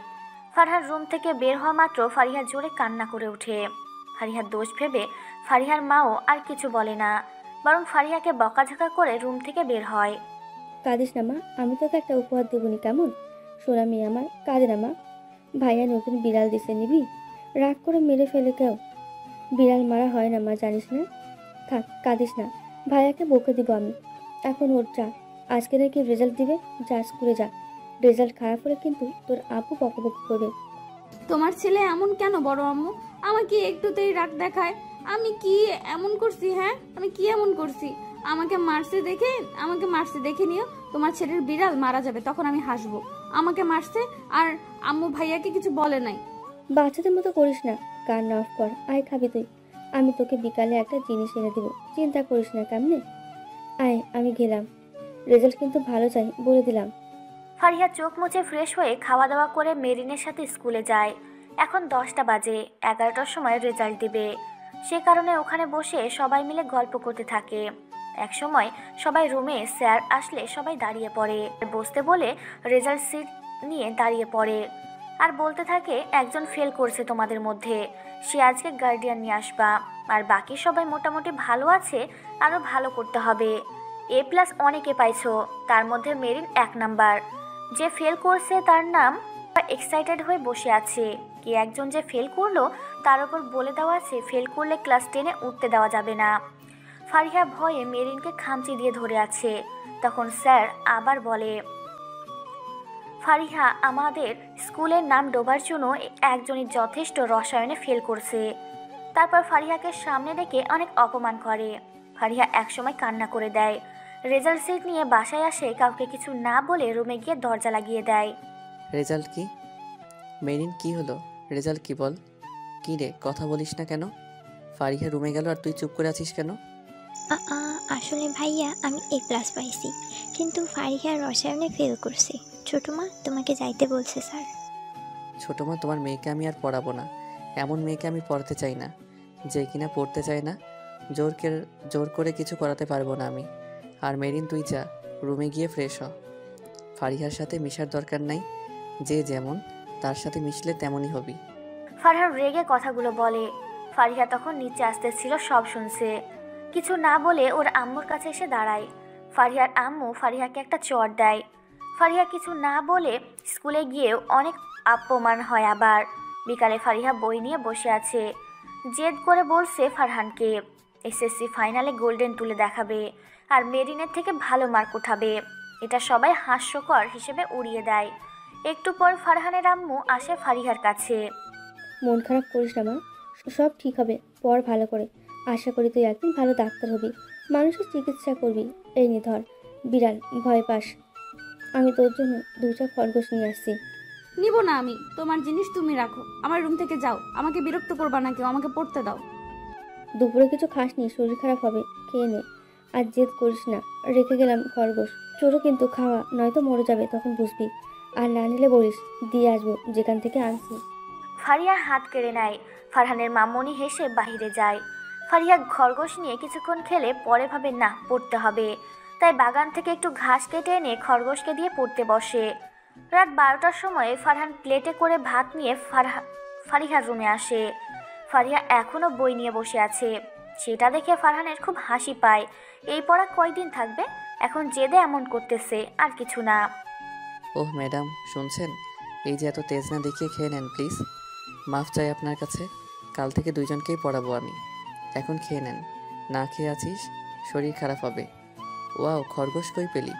ফারহান রুম থেকে বের হওয়া মাত্র ফারিহা জোরে কান্না করে ওঠে। ফারিহার দোষ ভেবে ফারিহার মাও আর কিছু বলে না, বরং ফারিহাকে বকাঝকা করে রুম থেকে বের হয়। কাঁদিস না মা, আমি তোকে একটা উপহার দেবনি, কেমন? সোনা মেয়ে আমার, কাঁদে না মা। ভাইয়া নতুন বিড়াল দিছে, নিবি? রাগ করে মেরে ফেলে কেউ? বিড়াল মারা হয় না মা, জানিস না? থাক, কাঁদিস না, ভাইয়াকে বকে দিব আমি। এখন ওর যা, আজকে নাকি রেজাল্ট দিবে, যা স্কুলে যা। রেজাল্ট খারাপ হলে কিন্তু তোর আপু বকাবকি করবে। তোমার ছেলে এমন কেন বড় আম্মু? আমাকে একটুতেই রাগ দেখায়। আমি কি এমন করছি? হ্যাঁ, আমি কি এমন করছি? আমাকে মারছে দেখে নিও। তোমার ছেলের বিড়াল মারা যাবে, তখন আমি হাসবো। আমাকে মারছে আর আম্মু ভাইয়াকে কিছু বলে নাই। বাচ্চাদের মতো করিস না, কান্না অফ কর, আয় খাবি তুই। আমি তোকে বিকালে একটা জিনিস এনে দিব, চিন্তা করিস না, কেমনে? আয়, আমি গেলাম। রেজাল্ট কিন্তু ভালো চাই, বলে দিলাম। ফারিহা চোখ মুছে ফ্রেশ হয়ে খাওয়া দাওয়া করে মেরিনের সাথে স্কুলে যায়। এখন 10টা বাজে, 11টার সময় রেজাল্ট দিবে। সে কারণে ওখানে বসে সবাই মিলে গল্প করতে থাকে। এক সময় সবাই রুমে স্যার আসলে সবাই দাঁড়িয়ে পড়ে। বসতে বলে রেজাল্ট সিট নিয়ে দাঁড়িয়ে পড়ে আর বলতে থাকে, একজন ফেল করছে তোমাদের মধ্যে, সে আজকে গার্ডিয়ান নিয়ে আসবা। আর বাকি সবাই মোটামুটি ভালো আছে, আরও ভালো করতে হবে। A+ অনেকে পাইছো, তার মধ্যে মেরিন 1 নাম্বার। যে ফেল করছে তার নাম। এক্সাইটেড হয়ে বসে আছে। কে একজন যে ফেল করলো তার উপর বলে দেওয়া আছে ফেল করলে ক্লাস 10-এ উঠতে দেওয়া যাবে না। ফারিহা ভয়ে মেরিনকে খামচি দিয়ে ধরে আছে। তখন স্যার আবার বলে, ফারিহা, আমাদের স্কুলের নাম ডোবার জন্য একজনই যথেষ্ট, রসায়নে ফেল করছে। তারপর ফারিহাকে সামনে রেখে অনেক অপমান করে। ফারিহা একসময় কান্না করে দেয়। রেজাল্ট সিট নিয়ে বাসায় আসে, কাউকে কিছু না বলে রুমে গিয়ে দরজা লাগিয়ে দেয়। রেজাল্ট কি? মেরিন, কি হলো? রেজাল্ট কি বল? কি রে, কথা বলিস না কেন? ফারিহা রুমে গেল আর তুই চুপ করে আছিস কেন? আসলে ভাইয়া আমি A+ পাইছি, কিন্তু ফারিহা রসায়নে ফেল করছে। ছোট মা তোমাকে যাইতে বলছে স্যার। ছোট মা, তোমার মেয়েকে আমি আর পড়াবো না। এমন মেয়েকে আমি পড়াতে চাই না যে কিনা পড়তে চায় না। জোর করে কিছু করাতে পারবো না আমি। আর মেরিন, তুই যা, রুমে গিয়ে ফ্রেশ হ। ফারিহার সাথে মিশার দরকার নাই। যে যেমন, তার সাথে মিশলে তেমনই হবি। ফারহান রেগে কথাগুলো বলে। ফারিহা তখন নিচে আসতেছিল, সব শুনছে। কিছু না বলে ওর আম্মুর কাছে এসে দাঁড়ায়। ফারিহার আম্মু ফারিহাকে একটা চড় দেয়। ফারিহা কিছু না বলে স্কুলে গিয়েও অনেক অপমান হয়। আবার বিকালে ফারিহা বই নিয়ে বসে আছে। জেদ করে বলছে ফারহানকে এসএসসি ফাইনালে গোল্ডেন তুলে দেখাবে আর মেরিনের থেকে ভালো মার্ক উঠাবে। এটা সবাই হাস্যকর হিসেবে উড়িয়ে দেয়। একটু পর ফারহানের আম্মু আসে ফারিহার কাছে। মন খারাপ করিস না মা, সব ঠিক হবে, পড় ভালো করে। আশা করি তুই একদিন ভালো ডাক্তার হবি, মানুষের চিকিৎসা করবি। এই নে ধর বিড়াল, ভয় পাস? আমি তোর জন্য 2টা খরগোশ নিয়ে আসছি। নিব না আমি, তোমার জিনিস তুমি রাখো, আমার রুম থেকে যাও, আমাকে বিরক্ত করবা না কেউ, আমাকে পড়তে দাও। দুপুরে কিছু খাসনি, শরীর খারাপ হবে, খেয়ে নে। আর জেদ করিস না, রেখে গেলাম খরগোশ। ছোটো কিন্তু খাওয়া, নয়তো মরে যাবে, তখন বুঝবি। আর না নিলে বলিস, দিয়ে আসবো যেখান থেকে আনছি। ফারিহার হাত কেড়ে নেয়। ফারহানের মামনি হেসে বাহিরে যায়। ফারিহা খরগোশ নিয়ে কিছুক্ষণ খেলে পরে ভাবে না, পড়তে হবে। তাই বাগান থেকে একটু ঘাস কেটে এনে খরগোশকে দিয়ে পড়তে বসে। রাত 12টার সময় ফারহান প্লেটে করে ভাত নিয়ে ফারিহার রুমে আসে। ফারিহা এখনও বই নিয়ে বসে আছে। সেটা দেখে ফারহানের খুব হাসি পায়। এই পড়া কয়দিন থাকবে? এখন জেদে এমন করতেছে, আর কিছু না। ওহ ম্যাডাম, শুনছেন? এই যে এত তেজ না দেখিয়ে খেয়ে নেন প্লিজ। মাফ চাই আপনার কাছে। কাল থেকে দুইজনকেই পড়াবো আমি। এখন খেয়ে নেন। না খেয়ে আছিস, শরীর খারাপ হবে। ওয়াও, খরগোশ কই পেলি?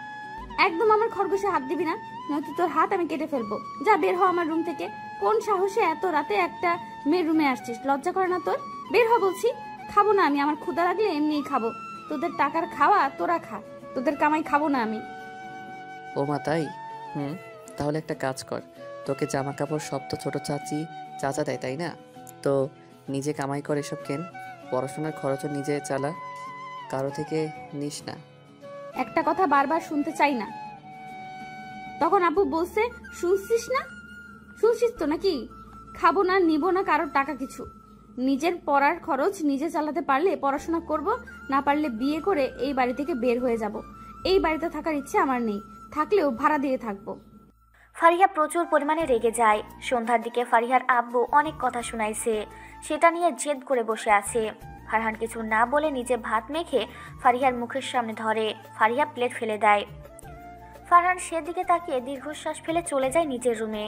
একদম আমার খরগোশে হাত দিবি না, নয়তো তোর হাত আমি কেটে ফেলবো। যা, বের হ আমার রুম থেকে। কোন সাহসে এত রাতে একটা মেয়ের রুমে আসছিস? লজ্জা করে না তোর? বের হ বলছি। খাবো না আমি, আমার ক্ষুধা লাগলে এমনিই খাবো। তোদের টাকার খাওয়া তোরা খা, তোদের কামাই খাবো না আমি। ও মা, তাই? তাহলে একটা কাজ কর, তোকে জামা কাপড় সব তো ছোট চাচা দেয়, তাই না? তো নিজে কামাই কর, এসব কেন। পড়াশোনার খরচও নিজে চালা, কারো থেকে নিস না। একটা কথা বারবার শুনতে চাই না। তখন আপু বলছে, শুনছিস না? শুনছিস তো নাকি? খাবো না, নিব না কারোর টাকা কিছু। নিজের পড়ার খরচ নিজে চালাতে পারলে পড়াশোনা করব, না পারলে বিয়ে করে এই বাড়ি থেকে বের হয়ে যাব। এই বাড়িতে থাকার ইচ্ছে আমার নেই, থাকলেও ভাড়া দিয়ে থাকবো। ফারিহা প্রচুর পরিমাণে রেগে যায়। সন্ধ্যার দিকে ফারিহার আব্বু অনেক কথা শুনাইছে, সেটা নিয়ে জেদ করে বসে আছে। ফারহান কিছু না বলে নিজে ভাত মেখে ফারিহার মুখের সামনে ধরে। ফারিহা প্লেট ফেলে দেয়। ফারহান সেদিকে তাকিয়ে দীর্ঘশ্বাস ফেলে চলে যায় নিজের রুমে।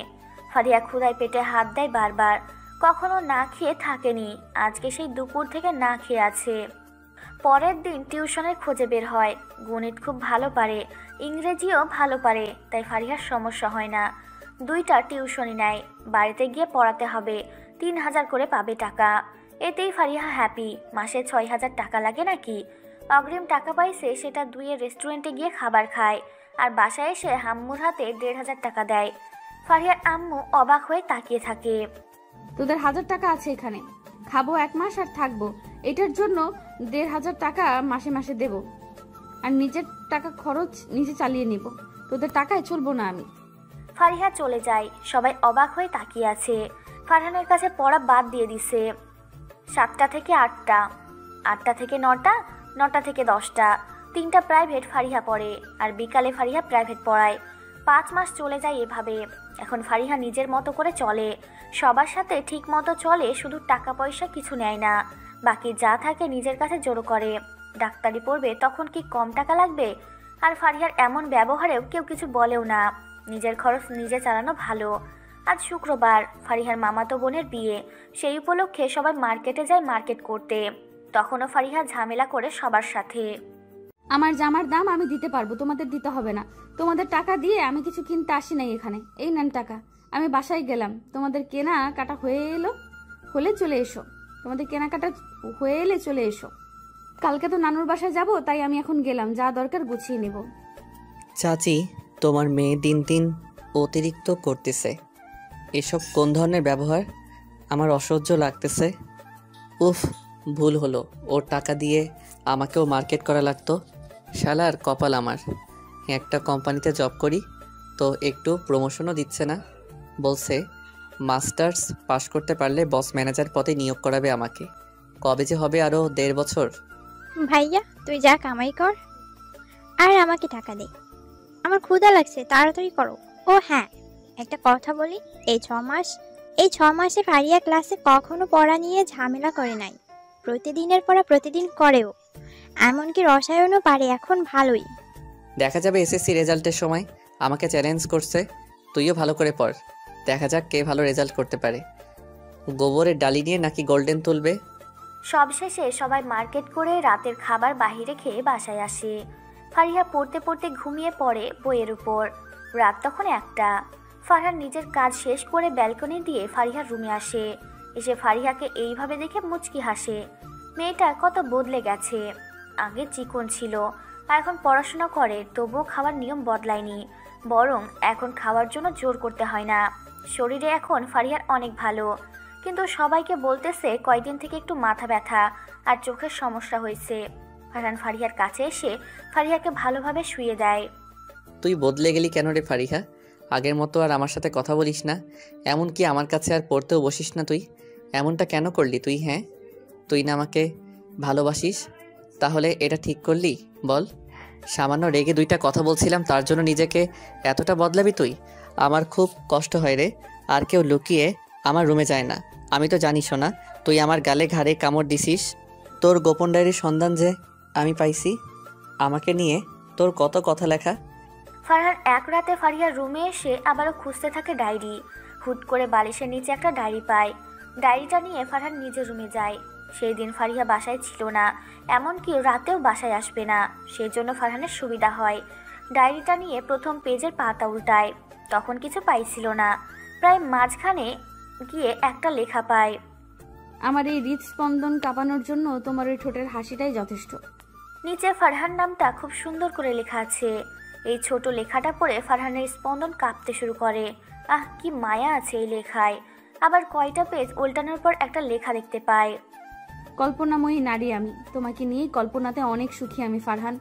ফারিহা ক্ষুধায় পেটে হাত দেয় বারবার। কখনো না খেয়ে থাকেনি, আজকে সেই দুপুর থেকে না খেয়ে আছে। পরের দিন টিউশনের খোঁজে বের হয়। গণিত খুব ভালো পারে, ইংরেজিও ভালো পারে, তাই ফারিহার সমস্যা হয় না। 2টা টিউশনই নেয়। বাড়িতে গিয়ে পড়াতে হবে, 3000 করে পাবে টাকা। এতেই ফারিহা হ্যাপি। মাসে 6000 টাকা লাগে নাকি? অগ্রিম টাকা পাইছে, সেটা 2-এর রেস্টুরেন্টে গিয়ে খাবার খায়, আর বাসায় এসে আম্মুর হাতে 1500 টাকা দেয়। ফারিহার আম্মু অবাক হয়ে তাকিয়ে থাকে। তোদের 1000 টাকা আছে এখানে, খাবো 1 মাস আর থাকবো। এটার জন্য 1500 টাকা মাসে মাসে দেব, আর নিজের টাকা খরচ নিজে চালিয়ে নিব। তোদের টাকায় চলবো না আমি। ফারিহা চলে যায়। সবাই অবাক হয়ে তাকিয়ে আছে। ফারহানের কাছে পড়া বাদ দিয়ে দিছে। 7টা থেকে 8টা, 8টা থেকে 9টা, 9টা থেকে 10টা। 3টা প্রাইভেট ফারিহা পড়ে, আর বিকালে ফারিহা প্রাইভেট পড়ায়। 5 মাস চলে যায় এভাবে। এখন ফারিহা নিজের মতো করে চলে, সবার সাথে ঠিক মতো চলে, শুধু টাকা পয়সা কিছু নেয় না, বাকি যা থাকে নিজের কাছে জড়ো করে। ডাক্তারি পড়বে, তখন কি কম টাকা লাগবে? আর ফারিহার এমন ব্যবহারেও কেউ কিছু বলেও না। নিজের খরচ নিজে চালানো ভালো। আজ শুক্রবার, ফারিহার মামাতো বোনের বিয়ে। সেই উপলক্ষে সবাই মার্কেটে যায় মার্কেট করতে। তখনও ফারিহা ঝামেলা করে সবার সাথে। আমার জামার দাম আমি দিতে পারবো, তোমাদের দিতে হবে না। তোমাদের টাকা দিয়ে আমি কিছু কিনতে আসি নাই এখানে। এই নেন টাকা, আমি বাসায় গেলাম, তোমাদের কেনা কাটা হয়ে এলো, হলে চলে এসো। তোমাদের কেনাকাটা হয়ে এলে চলে এসো। কালকে তো নানুর বাসায় যাব, তাই আমি এখন গেলাম, যা দরকার গুছিয়ে নেব। চাচি, তোমার মেয়ে দিন দিন অতিরিক্ত করতেছে। এসব কোন ধরনের ব্যবহার? আমার অসহ্য লাগতেছে। উফ, ভুল হলো, ওর টাকা দিয়ে আমাকেও মার্কেট করা লাগতো। শালার কপাল আমার। একটা কোম্পানিতে জব করি তো একটু প্রমোশনও দিচ্ছে না। বলছে মাস্টার্স পাশ করতে পারলে বস ম্যানেজার পদে নিয়োগ করাবে আমাকে। কবে যে হবে, আরও 1.5 বছর। ভাইয়া তুই যা কামাই কর আর আমাকে টাকা দে, আমার ক্ষুধা লাগছে, তাড়াতাড়ি করো। ও হ্যাঁ, একটা কথা বলি, এই 6 মাসে ফারিয়া ক্লাসে কখনো পড়া নিয়ে ঝামেলা করে নাই। প্রতিদিনের পড়া প্রতিদিন করেও, এমনকি রসায়নও পারে এখন ভালোই। দেখা যাবে এসএসসি রেজাল্টের সময়। আমাকে চ্যালেঞ্জ করছে, তুইও ভালো করে পড়, দেখা যাক কে ভালো রেজাল্ট করতে পারে। গোবরের ডালি নিয়ে নাকি গোল্ডেন তুলবে। সবশেষে সবাই মার্কেট করে রাতের খাবার বাইরে খেয়ে বাসায় আসে। ফারিহা পড়তে পড়তে ঘুমিয়ে পড়ে বইয়ের উপর। রাত তখন 1টা। ফারহান নিজের কাজ শেষ করে ব্যালকনি দিয়ে ফারিহার রুমে আসে। এসে ফারিহাকে এইভাবে দেখে মুচকি হাসে। মেয়েটা কত বদলে গেছে। আগে চিকন ছিল, আর এখন পড়াশোনা করে, তবুও খাওয়ার নিয়ম বদলায়নি, বরং এখন খাওয়ার জন্য জোর করতে হয় না। শরীরে এখন ফারিহার অনেক ভালো, কিন্তু সবাইকে বলতেছে কয়েকদিন থেকে একটু মাথা ব্যথা আর চোখের সমস্যা হয়েছে। ফারহান ফারিহার কাছে এসে ফারিহাকে ভালোভাবে শুইয়ে দেয়। তুই বদলে গেলি কেন রে ফারিহা? আগের মতো আর আমার সাথে কথা বলিস না, এমনকি আমার কাছে আর পড়তেও বসিস না তুই। এমনটা কেন করলি তুই? হ্যাঁ, তুই না আমাকে ভালোবাসিস, তাহলে এটা ঠিক করলি বল? সামান্য রেগে 2টা কথা বলছিলাম, তার জন্য নিজেকে এতটা বদলাবি তুই? আমার খুব কষ্ট হয় রে। আর কেউ লুকিয়ে আমার রুমে যায় না, আমি তো জানিসও না। তুই আমার গালে ঘাড়ে কামড় দিছিস। তোর গোপন ডায়েরির সন্ধান যে আমি পাইছি, আমাকে নিয়ে তোর কত কথা লেখা। ফারহান এক রাতে ফারিহার রুমে এসে আবারও খুঁজতে থাকে ডায়েরি। হুট করে বালিশের নিচে একটা ডায়েরি পায়। ডায়েরিটা নিয়ে ফারহান নিজের রুমে যায়। সেই দিন ফারিহা বাসায় ছিল না, এমনকি রাতেও বাসায় আসবে না, সেই জন্য ফারহানের সুবিধা হয়। ডায়েরিটা নিয়ে প্রথম পেজের পাতা উল্টায়, তখন কিছু পাইছিল না। প্রায় মাঝখানে গিয়ে একটা লেখা পায়। আমার এই হৃদস্পন্দন কাঁপানোর জন্য তোমার ওই ঠোঁটের হাসিটাই যথেষ্ট। নিচে ফারহান নামটা খুব সুন্দর করে লেখা আছে। এই ছোট লেখাটা পড়ে ফারহানের স্পন্দন কাঁপতে শুরু করে। আহ, কি মায়া আছে এই লেখায়। আবার কয়টা পেজ উল্টানোর পর একটা লেখা দেখতে পায়। কল্পনাময়ী নারী আমি, তোমাকে নিয়েই কল্পনাতে অনেক সুখী আমি ফারহান।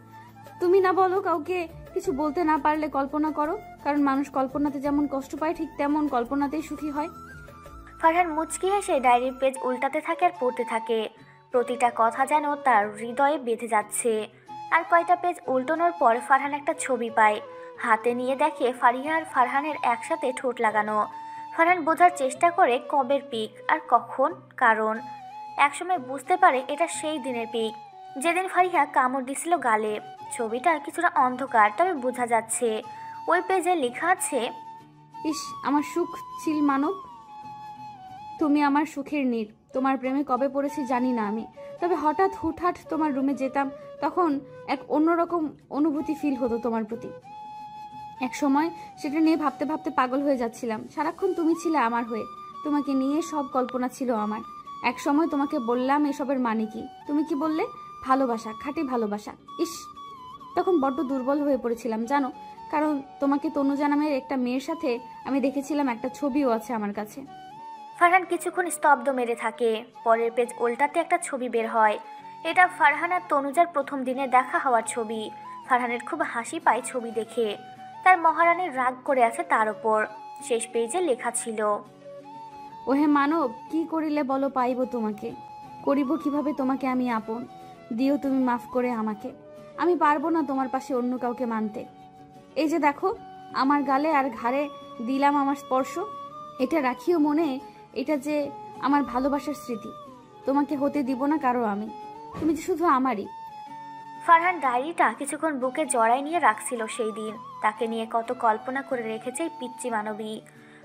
তুমি না বলো কাউকে কিছু বলতে না পারলে কল্পনা করো, কারণ মানুষ কল্পনাতে যেমন কষ্ট পায় ঠিক তেমন কল্পনাতেই সুখী হয়। ফারহান মুচকি হেসে ডায়েরির পেজ উল্টাতে থাকে আর পড়তে থাকে। প্রতিটা কথা যেন তার হৃদয়ে বেঁধে যাচ্ছে। আর কয়টা পেজ উল্টানোর পর ফারহান একটা ছবি পায়। হাতে নিয়ে দেখে ফারিহা আর ফারহানের একসাথে ঠোঁট লাগানো। ফারহান বোঝার চেষ্টা করে কবের পিক আর কখন, কারণ একসময় বুঝতে পারে এটা সেই দিনের পিক যেদিন ফারিহা কামড় দিছিল গালে। ছবিটা কিছুটা অন্ধকার, তবে বোঝা যাচ্ছে। ওই পেজে লেখা আছে, ইস আমার সুখ ছিল মানব, তুমি আমার সুখের নীড়। তোমার প্রেমে কবে পড়েছি জানি না আমি, তবে হঠাৎ হুটহাট তোমার রুমে যেতাম, তখন এক অন্যরকম অনুভূতি ফিল হতো তোমার প্রতি। এক সময় সেটা নিয়ে ভাবতে ভাবতে পাগল হয়ে যাচ্ছিলাম। সারাক্ষণ তুমি ছিলে আমার হয়ে, তোমাকে নিয়ে সব কল্পনা ছিল আমার। এক সময় তোমাকে বললাম এসবের মানে কি, তুমি কি বললে? ভালোবাসা, খাঁটি ভালোবাসা। ইস, তখন বড্ড দুর্বল হয়ে পড়েছিলাম জানো, কারণ তোমাকে তনুজা নামের একটা মেয়ের সাথে আমি দেখেছিলাম, একটা ছবিও আছে আমার কাছে। ফারহান কিছুক্ষণ স্তব্ধ মেরে থাকে। পরের পেজ উল্টাতে একটা ছবি বের হয়। এটা ফারহান আর তনুজার প্রথম দিনে দেখা হওয়ার ছবি। ফারহানের খুব হাসি পায় ছবি দেখে। তার মহারানীর রাগ করে আছে তার ওপর। শেষ পেজে লেখা ছিল, ওহে মানব, কি করিলে বলো পাইব তোমাকে, করিব কিভাবে তোমাকে আমি আপন, দিও তুমি মাফ করে আমাকে, আমি পারবো না তোমার পাশে অন্য কাউকে মানতে। এই যে দেখো আমার গালে আর ঘাড়ে দিলাম আমার স্পর্শ, এটা রাখিও মনে, এটা যে আমার ভালোবাসার স্মৃতি, তোমাকে হতে দিব না কারো আমি, তুমি যে শুধু আমারই। ফারহান ডায়েরিটা কিছুক্ষণ বুকে জড়াই নিয়ে রাখছিল সেই দিন। তাকে নিয়ে কত কল্পনা করে রেখেছে এই পিচ্চি মানবী।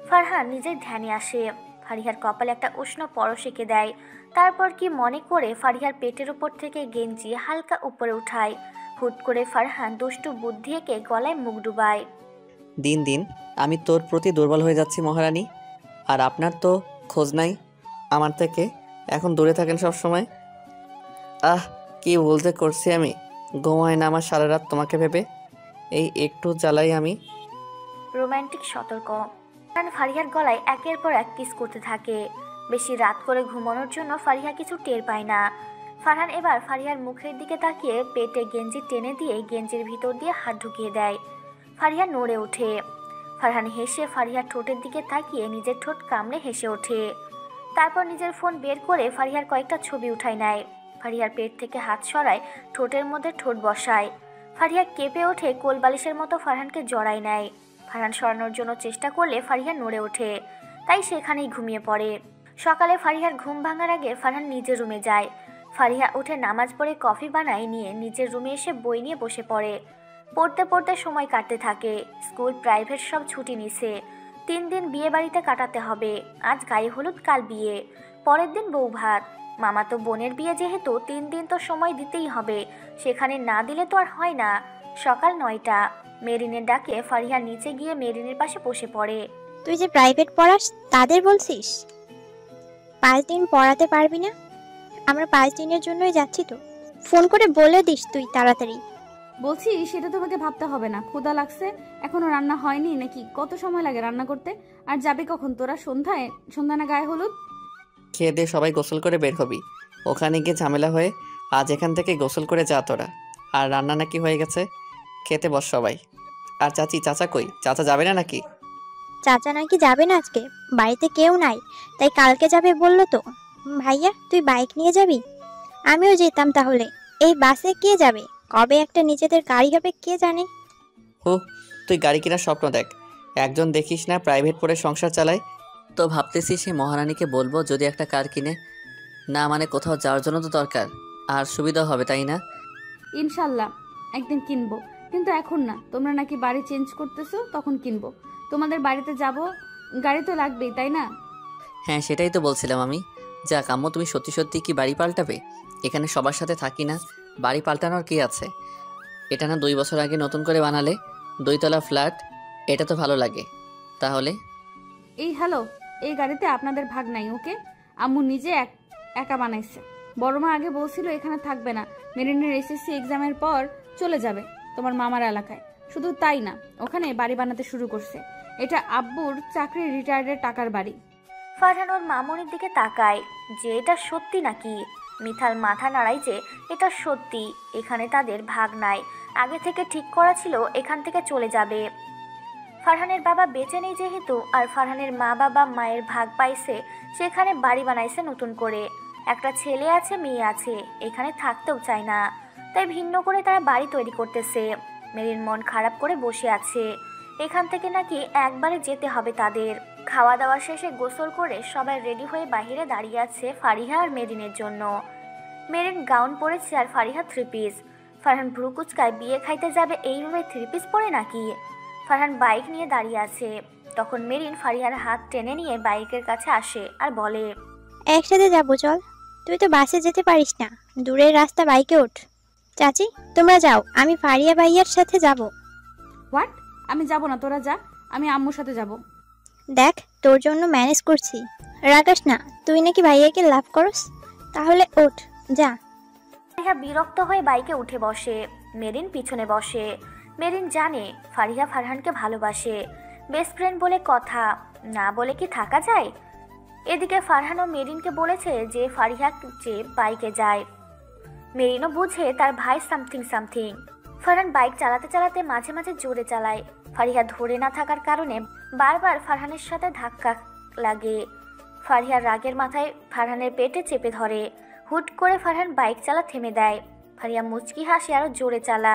ফারহান নিজের ধ্যানে আসে। ফারিহার কপালে একটা উষ্ণ পরশ এঁকে দেয়। তারপর কি মনে করে ফারিহার পেটের উপর থেকে গেঞ্জি হালকা উপরে উঠায়। হুট করে ফারহান দুষ্টু বুদ্ধি এঁকে গলায় মুখ ডুবায়। দিন দিন আমি তোর প্রতি দুর্বল হয়ে যাচ্ছি মহারানী, আর আপনার তো খোঁজ নাই আমার থেকে। এখন দূরে থাকেন সব সময়। আহ, কি বলতে করছি আমি। ঘুমায় না আমার সারা রাত তোমাকে ভেবে। এই একটু জ্বালাই আমি। রোমান্টিক সতর্ক। ফারহান ফারিহার গলায় একের পর এক কিস করতে থাকে। বেশি রাত করে ঘুমানোর জন্য ফারিহা কিছু টের পায় না। ফারহান এবার ফারিহার মুখের দিকে তাকিয়ে পেটে গেঞ্জি টেনে দিয়ে গেঞ্জির ভিতর দিয়ে হাত ঢুকিয়ে দেয়। ফারিহা নড়ে ওঠে। ফারহান হেসে ফারিহার ঠোঁটের দিকে তাকিয়ে নিজের ঠোঁট কামড়ে হেসে ওঠে। তারপর নিজের ফোন বের করে ফারিহার কয়েকটা ছবি উঠায় নেয়। ফারিহার পেট থেকে হাত সরায়, ঠোঁটের মধ্যে ঠোঁট বসায়। ফারিহা কেঁপে ওঠে, কোলবালিশের মতো ফারহানকে জড়ায় নেয়। ফারহান সরানোর জন্য চেষ্টা করলে ফারিহা নড়ে ওঠে, তাই সেখানেই ঘুমিয়ে পড়ে। সকালে ফারিহার ঘুম ভাঙার আগে ফারহান নিজের রুমে যায়। ফারিহা উঠে নামাজ পড়ে কফি বানায় নিয়ে নিজের রুমে এসে বই নিয়ে বসে পড়ে। পড়তে পড়তে সময় কাটতে থাকে। স্কুল প্রাইভেট সব ছুটি নিছে। 3 দিন বিয়ে বাড়িতে কাটাতে হবে। আজ গায়ে হলুদ, কাল বিয়ে, পরের দিন বউ ভাত। মামাতো বোনের বিয়ে যেহেতু 3 দিন তো সময় দিতেই হবে, সেখানে না দিলে তো আর হয় না। সকাল 9টা। মেরিনের ডাকে ফারিহা নিচে গিয়ে মেরিনের পাশে বসে পড়ে। তুই যে প্রাইভেট পড়াস তাদের বলছিস 5 দিন পড়াতে পারবি না? আমরা 5 দিনের জন্যই যাচ্ছি তো। ফোন করে বলে দিস তুই তাড়াতাড়ি। বলছি সেটা তোমাকে ভাবতে হবে না। ক্ষুধা লাগছে, এখনো রান্না হয়নি নাকি? কত সময় লাগে রান্না করতে? আর যাবে কখন তোরা? সন্ধ্যা না গায়ে হলুদ? খেয়ে দিয়ে সবাই গোসল করে বের হবি। ওখানে গিয়ে ঝামেলা হয়ে আজ এখান থেকে গোসল করে যা তোরা। আর রান্না নাকি হয়ে গেছে, খেতে বস সবাই। আর চাচা কই? চাচা যাবে না নাকি? চাচা নাকি যাবে না আজকে, বাড়িতে কেউ নাই, তাই কালকে যাবে বললো তো। ভাইয়া তুই বাইক নিয়ে যাবি? আমিও যেতাম তাহলে। এই বাসে কে যাবে? কবে একটা নিজেদের গাড়ি হবে কে জানে। হো, তুই গাড়ি কেনার স্বপ্ন দেখ। একজন দেখিস না প্রাইভেট পড়ে সংসার চালায়, তো ভাবতেছি সেই মহারানীকে বলবো যদি একটা কার কিনে। না মানে কোথাও যাওয়ার জন্য তো দরকার, আর সুবিধা হবে তাই না? ইনশাল্লাহ একদিন কিনবো, কিন্তু এখন না। তোমরা নাকি বাড়ি চেঞ্জ করতেছো, তখন কিনবো। তোমাদের বাড়িতে যাব, গাড়ি তো লাগবেই তাই না? হ্যাঁ, সেটাই তো বলছিলাম আমি। যাক আম্মু, তুমি সত্যি সত্যি কি বাড়ি পাল্টাবে? এখানে সবার সাথে থাকি না, বাড়ি পাল্টানোর কি আছে? এটা না 2 বছর আগে নতুন করে বানালে, 2 তলা ফ্ল্যাট। এটা তো ভালো লাগে। তাহলে এই হ্যালো, এই গাড়িতে আপনাদের ভাগ নাই, ওকে? আম্মু নিজে একা বানাইছে। বড় মা আগে বলছিল এখানে থাকবে না, মেরিনের এসএসসি এক্সামের পর চলে যাবে তোমার মামার এলাকায়। শুধু তাই না, ওখানে বাড়ি বানাতে শুরু করছে। এটা আব্বুর চাকরি রিটায়ার্ডের টাকার বাড়ি। ফারহান ওর মামুনির দিকে তাকায় যে এটা সত্যি নাকি। মিথাল মাথা নাড়ায় যে এটা সত্যি, এখানে তাদের ভাগ নাই। আগে থেকে ঠিক করা ছিল এখান থেকে চলে যাবে। ফারহানের বাবা বেঁচে নেই যেহেতু, আর ফারহানের মা বাবা মায়ের ভাগ পাইছে, সেখানে বাড়ি বানাইছে নতুন করে। একটা ছেলে আছে, মেয়ে আছে, এখানে থাকতেও চায় না, তাই ভিন্ন করে তারা বাড়ি তৈরি করতেছে। মেরিন মন খারাপ করে বসে আছে। এখান থেকে নাকি একবারে যেতে হবে তাদের। খাওয়া দাওয়া শেষে গোসল করে সবাই রেডি হয়ে বাইরে দাঁড়িয়ে আছে ফারিহা আর মেরিনের জন্য। মেরিন গাউন পরেছে আর ফারিহা 3 পিস। ফারহান ভ্রু কুচকায়, বিয়ে খাইতে যাবে এইভাবে 3 পিস পরে নাকি? ফারহান বাইক নিয়ে দাঁড়িয়ে আছে। তখন মেরিন ফারিহার হাত টেনে নিয়ে বাইকের কাছে আসে আর বলে, একসাথে যাবো চল। তুই তো বাসে যেতে পারিস না, দূরের রাস্তা বাইকে ওঠ। চাচি তোমরা যাও, আমি ফারিয়া ভাইয়ার সাথে যাব। হোয়াট? আমি যাব না, তোরা যা, আমি আম্মুর সাথে যাব। দেখ তোর জন্য ম্যানেজ করছি, রাগাস না। তুই নাকি ভাইয়াকে লাভ করস, তাহলে ওঠ যা। ফারিহা বিরক্ত হয়ে বাইকে উঠে বসে। মেরিন পিছনে বসে। মেরিন জানে ফারিহা ফারহানকে ভালোবাসে, বেস্ট ফ্রেন্ড বলে কথা, না বলে কি থাকা যায়? এদিকে ফারহান ও মেরিনকে বলেছে যে ফারিহা যে বাইকে যায়। মেরিনও বুঝে তার ভাই সামথিং। ফারহান বাইক চালাতে চালাতে মাঝে মাঝে জোরে চালায়। ফারিহা ধরে না থাকার কারণে বারবার ফারহানের সাথে ধাক্কা লাগে। ফারিহার রাগের মাথায় ফারহানের পেটে চেপে ধরে। হুট করে ফারহান বাইক চালা থেমে দেয়। ফারিহা মুচকি হাসি আরো জোরে চালা।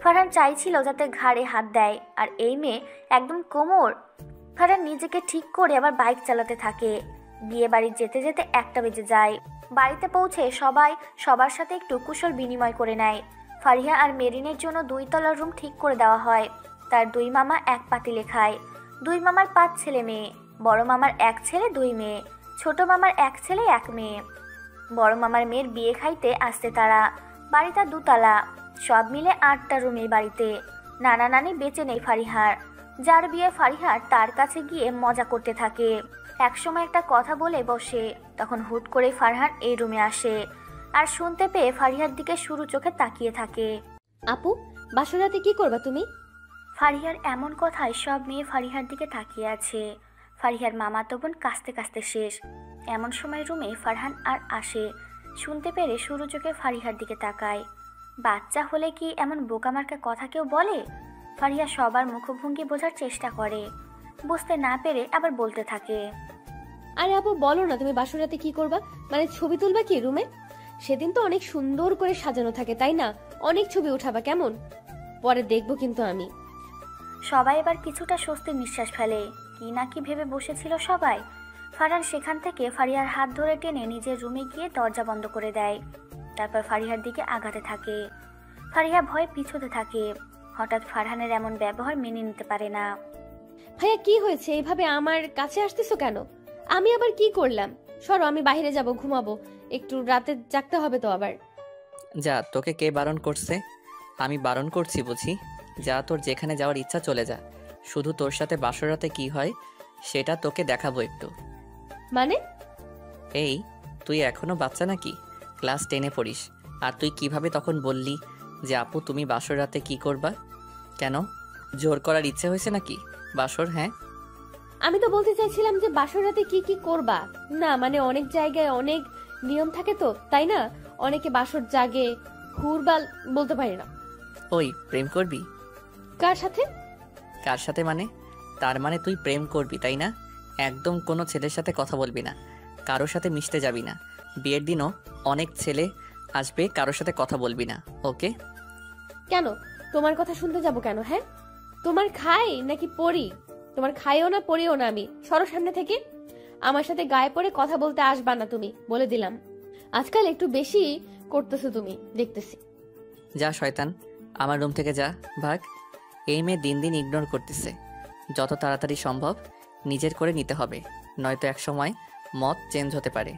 ফারহান চাইছিল যাতে ঘাড়ে হাত দেয়, আর এই মেয়ে একদম কোমর। ফারহান নিজেকে ঠিক করে আবার বাইক চালাতে থাকে। বিয়ে বাড়ি যেতে যেতে 1টা বেজে যায়। বাড়িতে পৌঁছে সবাই সবার সাথে একটু কুশল বিনিময় করে নেয়। ফারিহা আর মেরিনের জন্য 2 তলার রুম ঠিক করে দেওয়া হয়। তার 2 মামা এক পাতিলে খায়। 2 মামার 5 ছেলে মেয়ে। বড় মামার 1 ছেলে 2 মেয়ে, ছোট মামার 1 ছেলে 1 মেয়ে। বড় মামার মেয়ের বিয়ে খাইতে আসছে তারা। বাড়িটা 2 তলা, সব মিলে 8টা রুম এই বাড়িতে। নানা নানি বেঁচে নেই ফারিহার। যার বিয়ে ফারিহার তার কাছে গিয়ে মজা করতে থাকে। একসময় একটা কথা বলে বসে, তখন হুট করে ফারহান এই রুমে আসে আর শুনতে পেয়ে ফারিহার দিকে শুরু চোখে তাকিয়ে থাকে। আপু, বাসর রাতে কি করবা তুমি? ফারিহার এমন কথায় সব মেয়ে ফারিহার দিকে তাকিয়ে আছে। ফারিহার মামাতো বোন কাঁদতে কাঁদতে শেষ। এমন সময় রুমে ফারহান আর আসে। শুনতে পেরে শুরু চোখে ফারিহার দিকে তাকায়। বাচ্চা হলে কি এমন বোকামার্কা কথা কেউ বলে? ফারিহা সবার মুখভঙ্গি বোঝার চেষ্টা করে, বুঝতে না পেরে আবার বলতে থাকে। আরে আপু, বলো না তুমি বাসর রাতে কি করবা? মানে ছবি তুলবা কি রুমে? সেদিন তো অনেক সুন্দর করে সাজানো থাকে, তাই না? অনেক ছবি উঠাবা, কেমন? পরে দেখবো কিন্তু আমি। সবাই এবার কিছুটা স্বস্তির নিঃশ্বাস ফেলে। কি না কি ভেবে বসেছিল সবাই। ফারহান সেখান থেকে ফারিহার হাত ধরে টেনে নিজের রুমে গিয়ে দরজা বন্ধ করে দেয়। তারপর ফারিহার দিকে আগাতে থাকে। ফারিহা ভয়ে পিছুতে থাকে। হঠাৎ ফারহানের এমন ব্যবহার মেনে নিতে পারে না। ভাইয়া, কি হয়েছে? এইভাবে আমার কাছে আসতেছো কেন? আমি আবার কি করলাম? সরো, আমি বাইরে যাব, ঘুমাবো। একটু রাতে জাগতে হবে তো আবার। যা, তোকে কে বারণ করছে? আমি বারণ করছি বুঝি? যা, তোর যেখানে যাওয়ার ইচ্ছা চলে যা। শুধু তোর সাথে বাসর রাতে কি হয় সেটা তোকে দেখাবো একটু। মানে? এই, তুই এখনো বাচ্চা নাকি? ক্লাস 10-এ পড়িস। আর তুই কিভাবে তখন বললি যে আপু তুমি বাসর রাতে কি করবা? কেন, জোর করার ইচ্ছে হয়েছে নাকি বাসর? হ্যাঁ, আমি তো বলতে চাইছিলাম যে বাসর রাতে কি কি করবা। না মানে অনেক জায়গায় অনেক নিয়ম থাকে তো, তাই না? অনেকে বাসর জাগে, হুরবাল বলতে পারি না। ওই প্রেম করবি? কার সাথে? কার সাথে মানে? তার মানে তুই প্রেম করবি, তাই না? একদম কোনো ছেলের সাথে কথা বলবি না, কারোর সাথে মিশতে যাবি না। বিয়ের দিনও অনেক ছেলে আসবে, কারোর সাথে কথা বলবি না, ওকে? কেন তোমার কথা শুনতে যাব কেন? হ্যাঁ, তোমার খাই নাকি পড়ি? তোমার খাইও না পড়িও না আমি। সরো সামনে থেকে। আমার সাথে গায়ে পড়ে কথা বলতে আসবা না তুমি, বলে দিলাম। আজকাল একটু বেশি করতেছো তুমি, দেখতেছি। যা শয়তান, আমার রুম থেকে যা, ভাগ। এই মেয়ে দিন দিন ইগনোর করতেছে। যত তাড়াতাড়ি সম্ভব নিজের করে নিতে হবে, নয়তো এক সময় মত চেঞ্জ হতে পারে।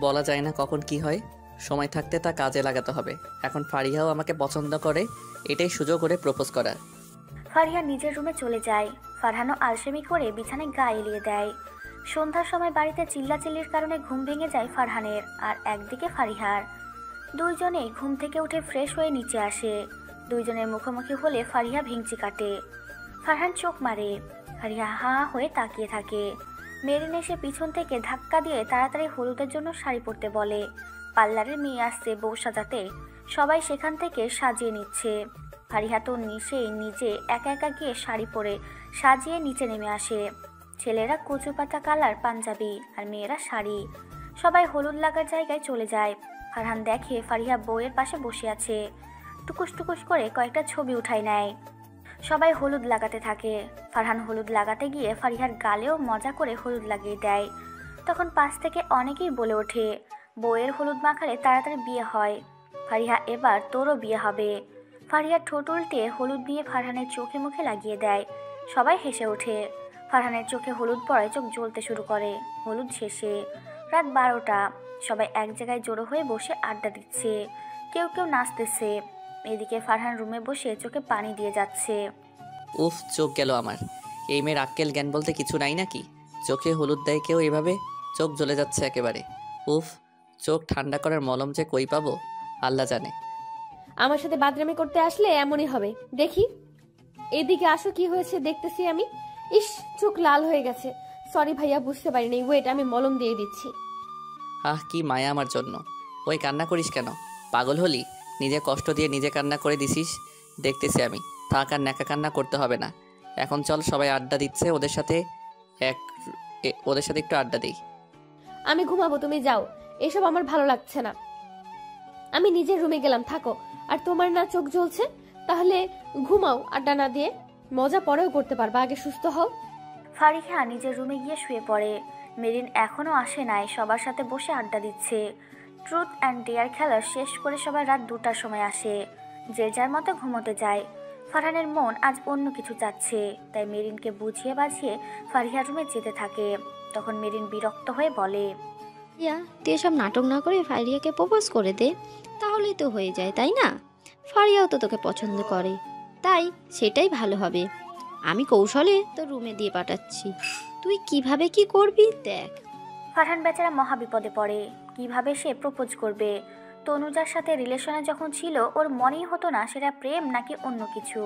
বলা যায় না কখন কি হয়, সময় থাকতে তা কাজে লাগাতে হবে। এখন ফারিহাও আমাকে পছন্দ করে, এটাই সুযোগ করে প্রপোজ করার। ফারিহা নিজের রুমে চলে যায়। ফারহানও আলসেমি করে বিছানায় গা এলিয়ে দেয়। সন্ধ্যার সময় বাড়িতে চিল্লাচিল্লির কারণে ঘুম ভেঙে যায় ফারহানের আর একদিকে ফারিহার। দুইজনেই ঘুম থেকে উঠে ফ্রেশ হয়ে নিচে আসে। দুইজনের মুখোমুখি হলে ফারিহা ভেঙচি কাটে। ফারহান চোখ মারে। ফারিহা হা হয়ে তাকিয়ে থাকে। মেরিন এসে পিছন থেকে ধাক্কা দিয়ে তাড়াতাড়ি হলুদের জন্য শাড়ি পরতে বলে। পার্লারের মেয়ে আসছে বউ সাজাতে, সবাই সেখান থেকে সাজিয়ে নিচ্ছে। ফারিহা তো নিজে একা একা গিয়ে শাড়ি পরে সাজিয়ে নিচে নেমে আসে। ছেলেরা কচু পাতা কালার পাঞ্জাবি আর মেয়েরা শাড়ি। সবাই হলুদ লাগার জায়গায় চলে যায়। ফারহান দেখে ফারিহা বউয়ের পাশে বসে আছে। টুকুস টুকুস করে কয়েকটা ছবি উঠায় নেয়। সবাই হলুদ লাগাতে থাকে। ফারহান হলুদ লাগাতে গিয়ে ফারিহার গালেও মজা করে হলুদ লাগিয়ে দেয়। তখন পাশ থেকে অনেকেই বলে ওঠে, বউয়ের হলুদ মাখালে তাড়াতাড়ি বিয়ে হয়। ফারিহা, এবার তোরও বিয়ে হবে। ফারিহা ঠোঁট উল্টে হলুদ দিয়ে ফারহানের চোখে মুখে লাগিয়ে দেয়। সবাই হেসে ওঠে। ফারহানের চোখে হলুদ পড়ায় চোখ জ্বলতে শুরু করে। হলুদ শেষে রাত 12টা। সবাই এক জায়গায় জড়ো হয়ে বসে আড্ডা দিচ্ছে, কেউ কেউ নাচতেছে। এদিকে ফারহান রুমে বসে চোখে পানি দিয়ে যাচ্ছে। উফ, চোখ গেল আমার। এই মেয়ের আক্কেল জ্ঞান বলতে কিছু নাই নাকি? চোখে হলুদ দেয় কেউ এভাবে? চোখ জ্বলে যাচ্ছে একেবারে। উফ, চোখ ঠান্ডা করার মলম যে কই পাবো আল্লাহ জানে। আমার সাথে বাদরামি করতে আসলে এমনই হবে। দেখি, এদিকে আসো, কি হয়েছে দেখতেছি আমি। ইস, চোখ লাল হয়ে গেছে। সরি ভাইয়া, বুঝতে পারিনি। ওয়েট, আমি মলম দিয়ে দিচ্ছি। আহ, কি মায়া আমার জন্য। ওই কান্না করিস কেন? পাগল হলি? নিজে কষ্ট দিয়ে নিজে কান্না করে দিছিস, দেখতেছি আমি। থাক, আর ন্যাকা কান্না করতে হবে না। এখন চল, সবাই আড্ডা দিচ্ছে, ওদের সাথে একটু আড্ডা দিই। আমি ঘুমাবো, তুমি যাও। এসব আমার ভালো লাগছে না। আমি নিজের রুমে গেলাম, থাকো। আর তোমার না চোখ জ্বলছে, তাহলে ঘুমাও আড্ডা না দিয়ে। মজা পরেও করতে পারবা, আগে সুস্থ হও। ফারিহা নিজের রুমে গিয়ে শুয়ে পড়ে। মেরিন এখনো আসে নাই, সবার সাথে বসে আড্ডা দিচ্ছে। ট্রুথ অ্যান্ড ডেয়ার খেলা শেষ করে সবাই রাত 2টার সময় আসে। যে যার মতো ঘুমোতে যায়। ফারহানের মন আজ অন্য কিছু চাচ্ছে, তাই মেরিনকে বুঝিয়ে বাঝিয়ে ফারিহার রুমে যেতে থাকে। তখন মেরিন বিরক্ত হয়ে বলে, ইয়া, তুই এসব নাটক না করে ফারিয়াকে প্রপোজ করে দে, তাহলেই তো হয়ে যায়, তাই না? ফারিয়াও তো তোকে পছন্দ করে, তাই সেটাই ভালো হবে। আমি কৌশলে তোর রুমে দিয়ে পাঠাচ্ছি। তুই কিভাবে কি করবি দেখ। ফারহান বেচারা মহাবিপদে পড়ে। কিভাবে সে প্রপোজ করবে? তনুজার সাথে রিলেশনে যখন ছিল ওর মনেই হতো না সেটা প্রেম নাকি অন্য কিছু।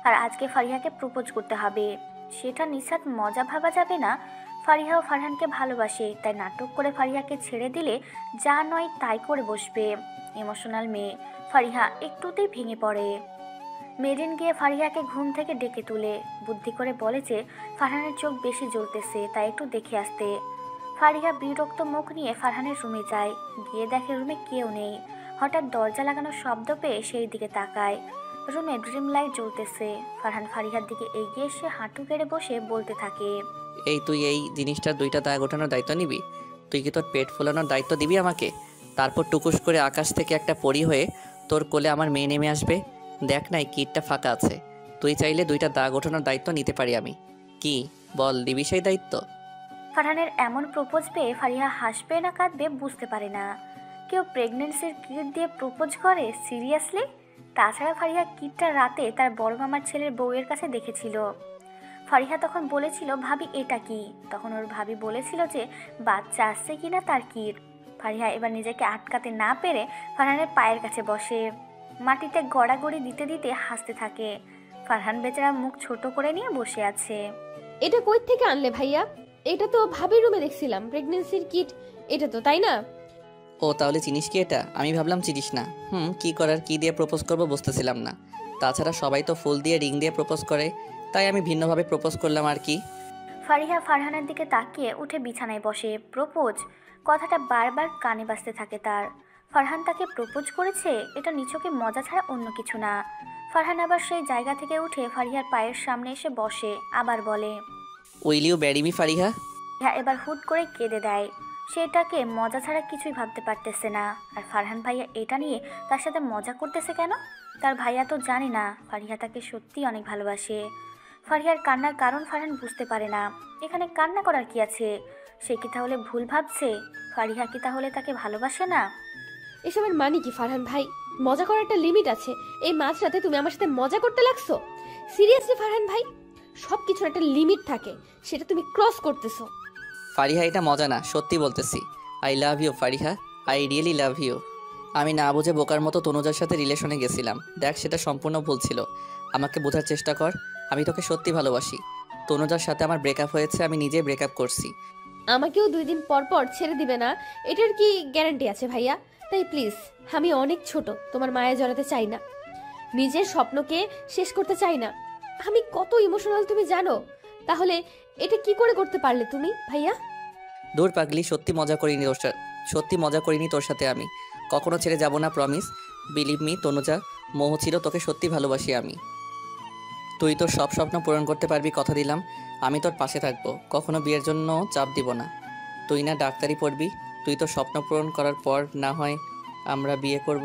আর আজকে ফারিহাকে প্রপোজ করতে হবে, সেটা নিছাত মজা ভাবা যাবে না। ফারিহাও ফারহানকে ভালোবাসে, তাই নাটক করে ফারিহাকে ছেড়ে দিলে যা নয় তাই করে বসবে। ইমোশনাল মেয়ে ফারিহা একটুতেই ভেঙে পড়ে। মেরিন গিয়ে ফারিহাকে ঘুম থেকে ডেকে তুলে বুদ্ধি করে বলে যে ফারহানের চোখ বেশি জ্বলতেছে, তাই একটু দেখে আসতে। ফারিহা বিরক্ত মুখ নিয়ে ফারহানের রুমে যায়। গিয়ে দেখে রুমে কেউ নেই। হঠাৎ দরজা লাগানোর শব্দ পেয়ে সেই দিকে তাকায়। রুমে ড্রিম লাইট জ্বলতেছে। ফারহান ফারিহার দিকে এগিয়ে এসে হাঁটু গেড়ে বসে বলতে থাকে, এই তুই এই জিনিসটার 2টা দাগ ওঠানোর দায়িত্ব নিবি? তুই কি তোর পেট ফোলানোর দায়িত্ব দিবি আমাকে? তারপর টুকুস করে আকাশ থেকে একটা পরী হয়ে তোর কোলে আমার মেয়ে নেমে আসবে। দেখ না এই কিটটা ফাঁকা আছে, তুই চাইলে 2টা দাগ ওঠানোর দায়িত্ব নিতে পারি আমি। কি বল, দিবি সেই দায়িত্ব? ফারহানের এমন প্রপোজ পেয়ে ফারিহা হাসবে না কাঁদবে বুঝতে পারে না। কেউ প্রেগনেন্সির কিট দিয়ে প্রপোজ করে? সিরিয়াসলি? তাছাড়া ফারিহা কিটটা রাতে তার বড় মামার ছেলের বউয়ের কাছে দেখেছিল। ফারিহা তখন বলেছিল, ভাবি এটা কি? তখন ওর ভাবি বলেছিল যে বাচ্চা আসছে কিনা তার কিট। ফারিহা এবার নিজেকে আটকাতে না পেরে ফারহানের পায়ের কাছে বসে মাটিতে গড়াগড়ি দিতে দিতে হাসতে থাকে। ফারহান বেচারা মুখ ছোট করে নিয়ে বসে আছে। এটা কই থেকে আনলে ভাইয়া? এটা তো ভাবির রুমে দেখছিলাম, প্রেগন্যান্সির কিট এটা তো, তাই না? ও তাহলে চিনিস কি এটা? আমি ভাবলাম চিনিস না। কি করার, কি দিয়ে প্রপোজ করবো বুঝতেছিলাম না। তাছাড়া সবাই তো ফুল দিয়ে রিং দিয়ে প্রপোজ করে, তাই আমি ভিন্নভাবে প্রপোজ করলাম আর কি। ফারিহা ফারহানের দিকে তাকিয়ে উঠে বিছানায় বসে। প্রপোজ কথাটা বারবার কানে বাজতে থাকে তার। ফারহান তাকে প্রপোজ করেছে, এটা নিছকে মজা ছাড়া অন্য কিছু না। ফারহান আবার সেই জায়গা থেকে উঠে ফারিহার পায়ের সামনে এসে বসে, আবার বলে, will you marry me Fariha? Fariha এবার হুট করে কেঁদে দেয়। সেটাকে মজা ছাড়া কিছুই ভাবতে পারতেছে না। আর ফারহান ভাইয়া এটা নিয়ে তার সাথে মজা করতেছে কেন? তার ভাইয়া তো জানে না ফারিহা তাকে সত্যি অনেক ভালোবাসে। ফারিহার কান্নার কারণ ফারহান বুঝতে পারে না। এখানে কান্না করার কি আছে? সে কি তাহলে ভুল ভাবছে? ফারিহা কি তাহলে তাকে ভালোবাসে না? এসবের মানে কি ফারহান ভাই? মজা করার একটা লিমিট আছে। এই মাঝরাতে তুমি আমার সাথে মজা করতে লাগছো? সিরিয়াসলি ফারহান ভাই, সবকিছুর একটা লিমিট থাকে, সেটা তুমি ক্রস করতেছো। ফারিহা এটা মজা না, সত্যি বলতেছি। I love you Fariha, I really love you. আমি না বুঝে বোকার মতো তনুজার সাথে রিলেশনে গেছিলাম। দেখ সেটা সম্পূর্ণ ভুল ছিল। আমাকে বোঝার চেষ্টা কর, আমি তোকে সত্যি ভালোবাসি। তনুজার সাথে আমার ব্রেকআপ হয়েছে, আমি নিজে ব্রেকআপ করছি। আমাকেও 2 দিন পর পর ছেড়ে দিবে না, এটার কি গ্যারান্টি আছে ভাইয়া? তাই প্লিজ, আমি অনেক ছোট, তোমার মায়া জড়াতে চাই না, নিজের স্বপ্নকে শেষ করতে চাই না। আমি কত ইমোশনাল তুমি জানো? তাহলে এটা কি করে করতে পারলে তুমি ভাইয়া? দূর পাগলি, সত্যি মজা করিনি তোর সাথে আমি। কখনো ছেড়ে যাব না, প্রমিস। বিলিভ মি তনুজা, মোহ ছিল, তোকে সত্যি ভালোবাসি আমি। তুই তোর সব স্বপ্ন পূরণ করতে পারবি, কথা দিলাম। আমি তোর পাশে থাকবো, কখনো বিয়ের জন্য চাপ দিব না। তুই না ডাক্তারি পড়বি, তুই তোর স্বপ্ন পূরণ করার পর না হয় আমরা বিয়ে করব।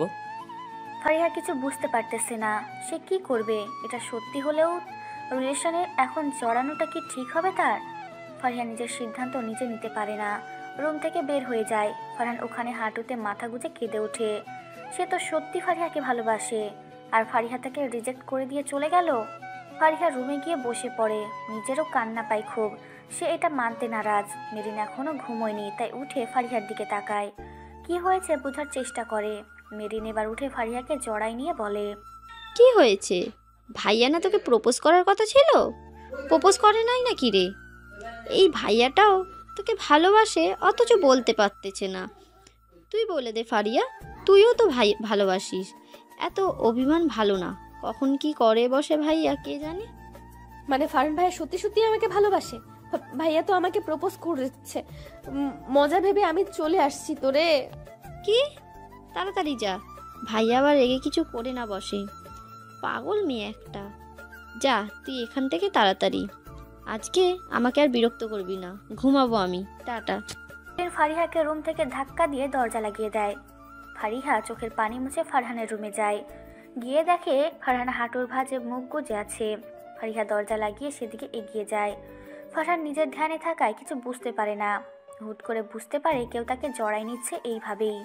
ফারিহা কিছু বুঝতে পারতেছে না সে কি করবে। এটা সত্যি হলেও রিলেশনে এখন জড়ানোটা কি ঠিক হবে তার? ফারিহা নিজের সিদ্ধান্ত নিজে নিতে পারে না। রুম থেকে বের হয়ে যায়। ফারহান ওখানে হাঁটুতে মাথা গুঁজে কেঁদে ওঠে। সে তো সত্যি ফারিহাকে ভালোবাসে, আর ফারিহা তাকে রিজেক্ট করে দিয়ে চলে গেল। ফারিহা রুমে গিয়ে বসে পড়ে। নিজেরও কান্না পায় খুব। সে এটা মানতে নারাজ। মেরিন এখনো ঘুমোয়নি, তাই উঠে ফারিহার দিকে তাকায়। কি হয়েছে বোঝার চেষ্টা করে। মেরিন এবার উঠে ফারিহাকে জড়াই নিয়ে বলে, কি হয়েছে? ভাইয়া না তোকে প্রপোজ করার কথা ছিল? প্রপোজ করে নাই নাকি রে? এই ভাইয়াটাও তোকে ভালোবাসে অথচ বলতে পারতেছে না। তুই বলে দে ফারিয়া, তুইও তো ভাই ভালোবাসিস। এত অভিমান ভালো না। কখন কি করে বসে ভাইয়া কে জানে। মানে ফারহান ভাইয়া সত্যি সত্যি আমাকে ভালোবাসে? ভাইয়া তো আমাকে প্রপোজ করেছে, মজা ভেবে আমি চলে আসছি তোরে। কি? তাড়াতাড়ি যা, ভাইয়া আবার রেগে কিছু করে না বসে। পাগল মেয়ে একটা। যা তুই এখান থেকে তাড়াতাড়ি। আজকে আমাকে আর বিরক্ত করবি না, ঘুমাবো আমি, টাটা। ফারিহাকে রুম থেকে ধাক্কা দিয়ে দরজা লাগিয়ে দেয়। ফারিহা চোখের পানি মুছে ফারহানের রুমে যায়। গিয়ে দেখে ফারহান হাঁটুর ভাঁজে মুখ গুজে আছে। ফারিহা দরজা লাগিয়ে সেদিকে এগিয়ে যায়। ফারহান নিজের ধ্যানে থাকায় কিছু বুঝতে পারে না। হুট করে বুঝতে পারে কেউ তাকে জড়াই নিচ্ছে এইভাবেই।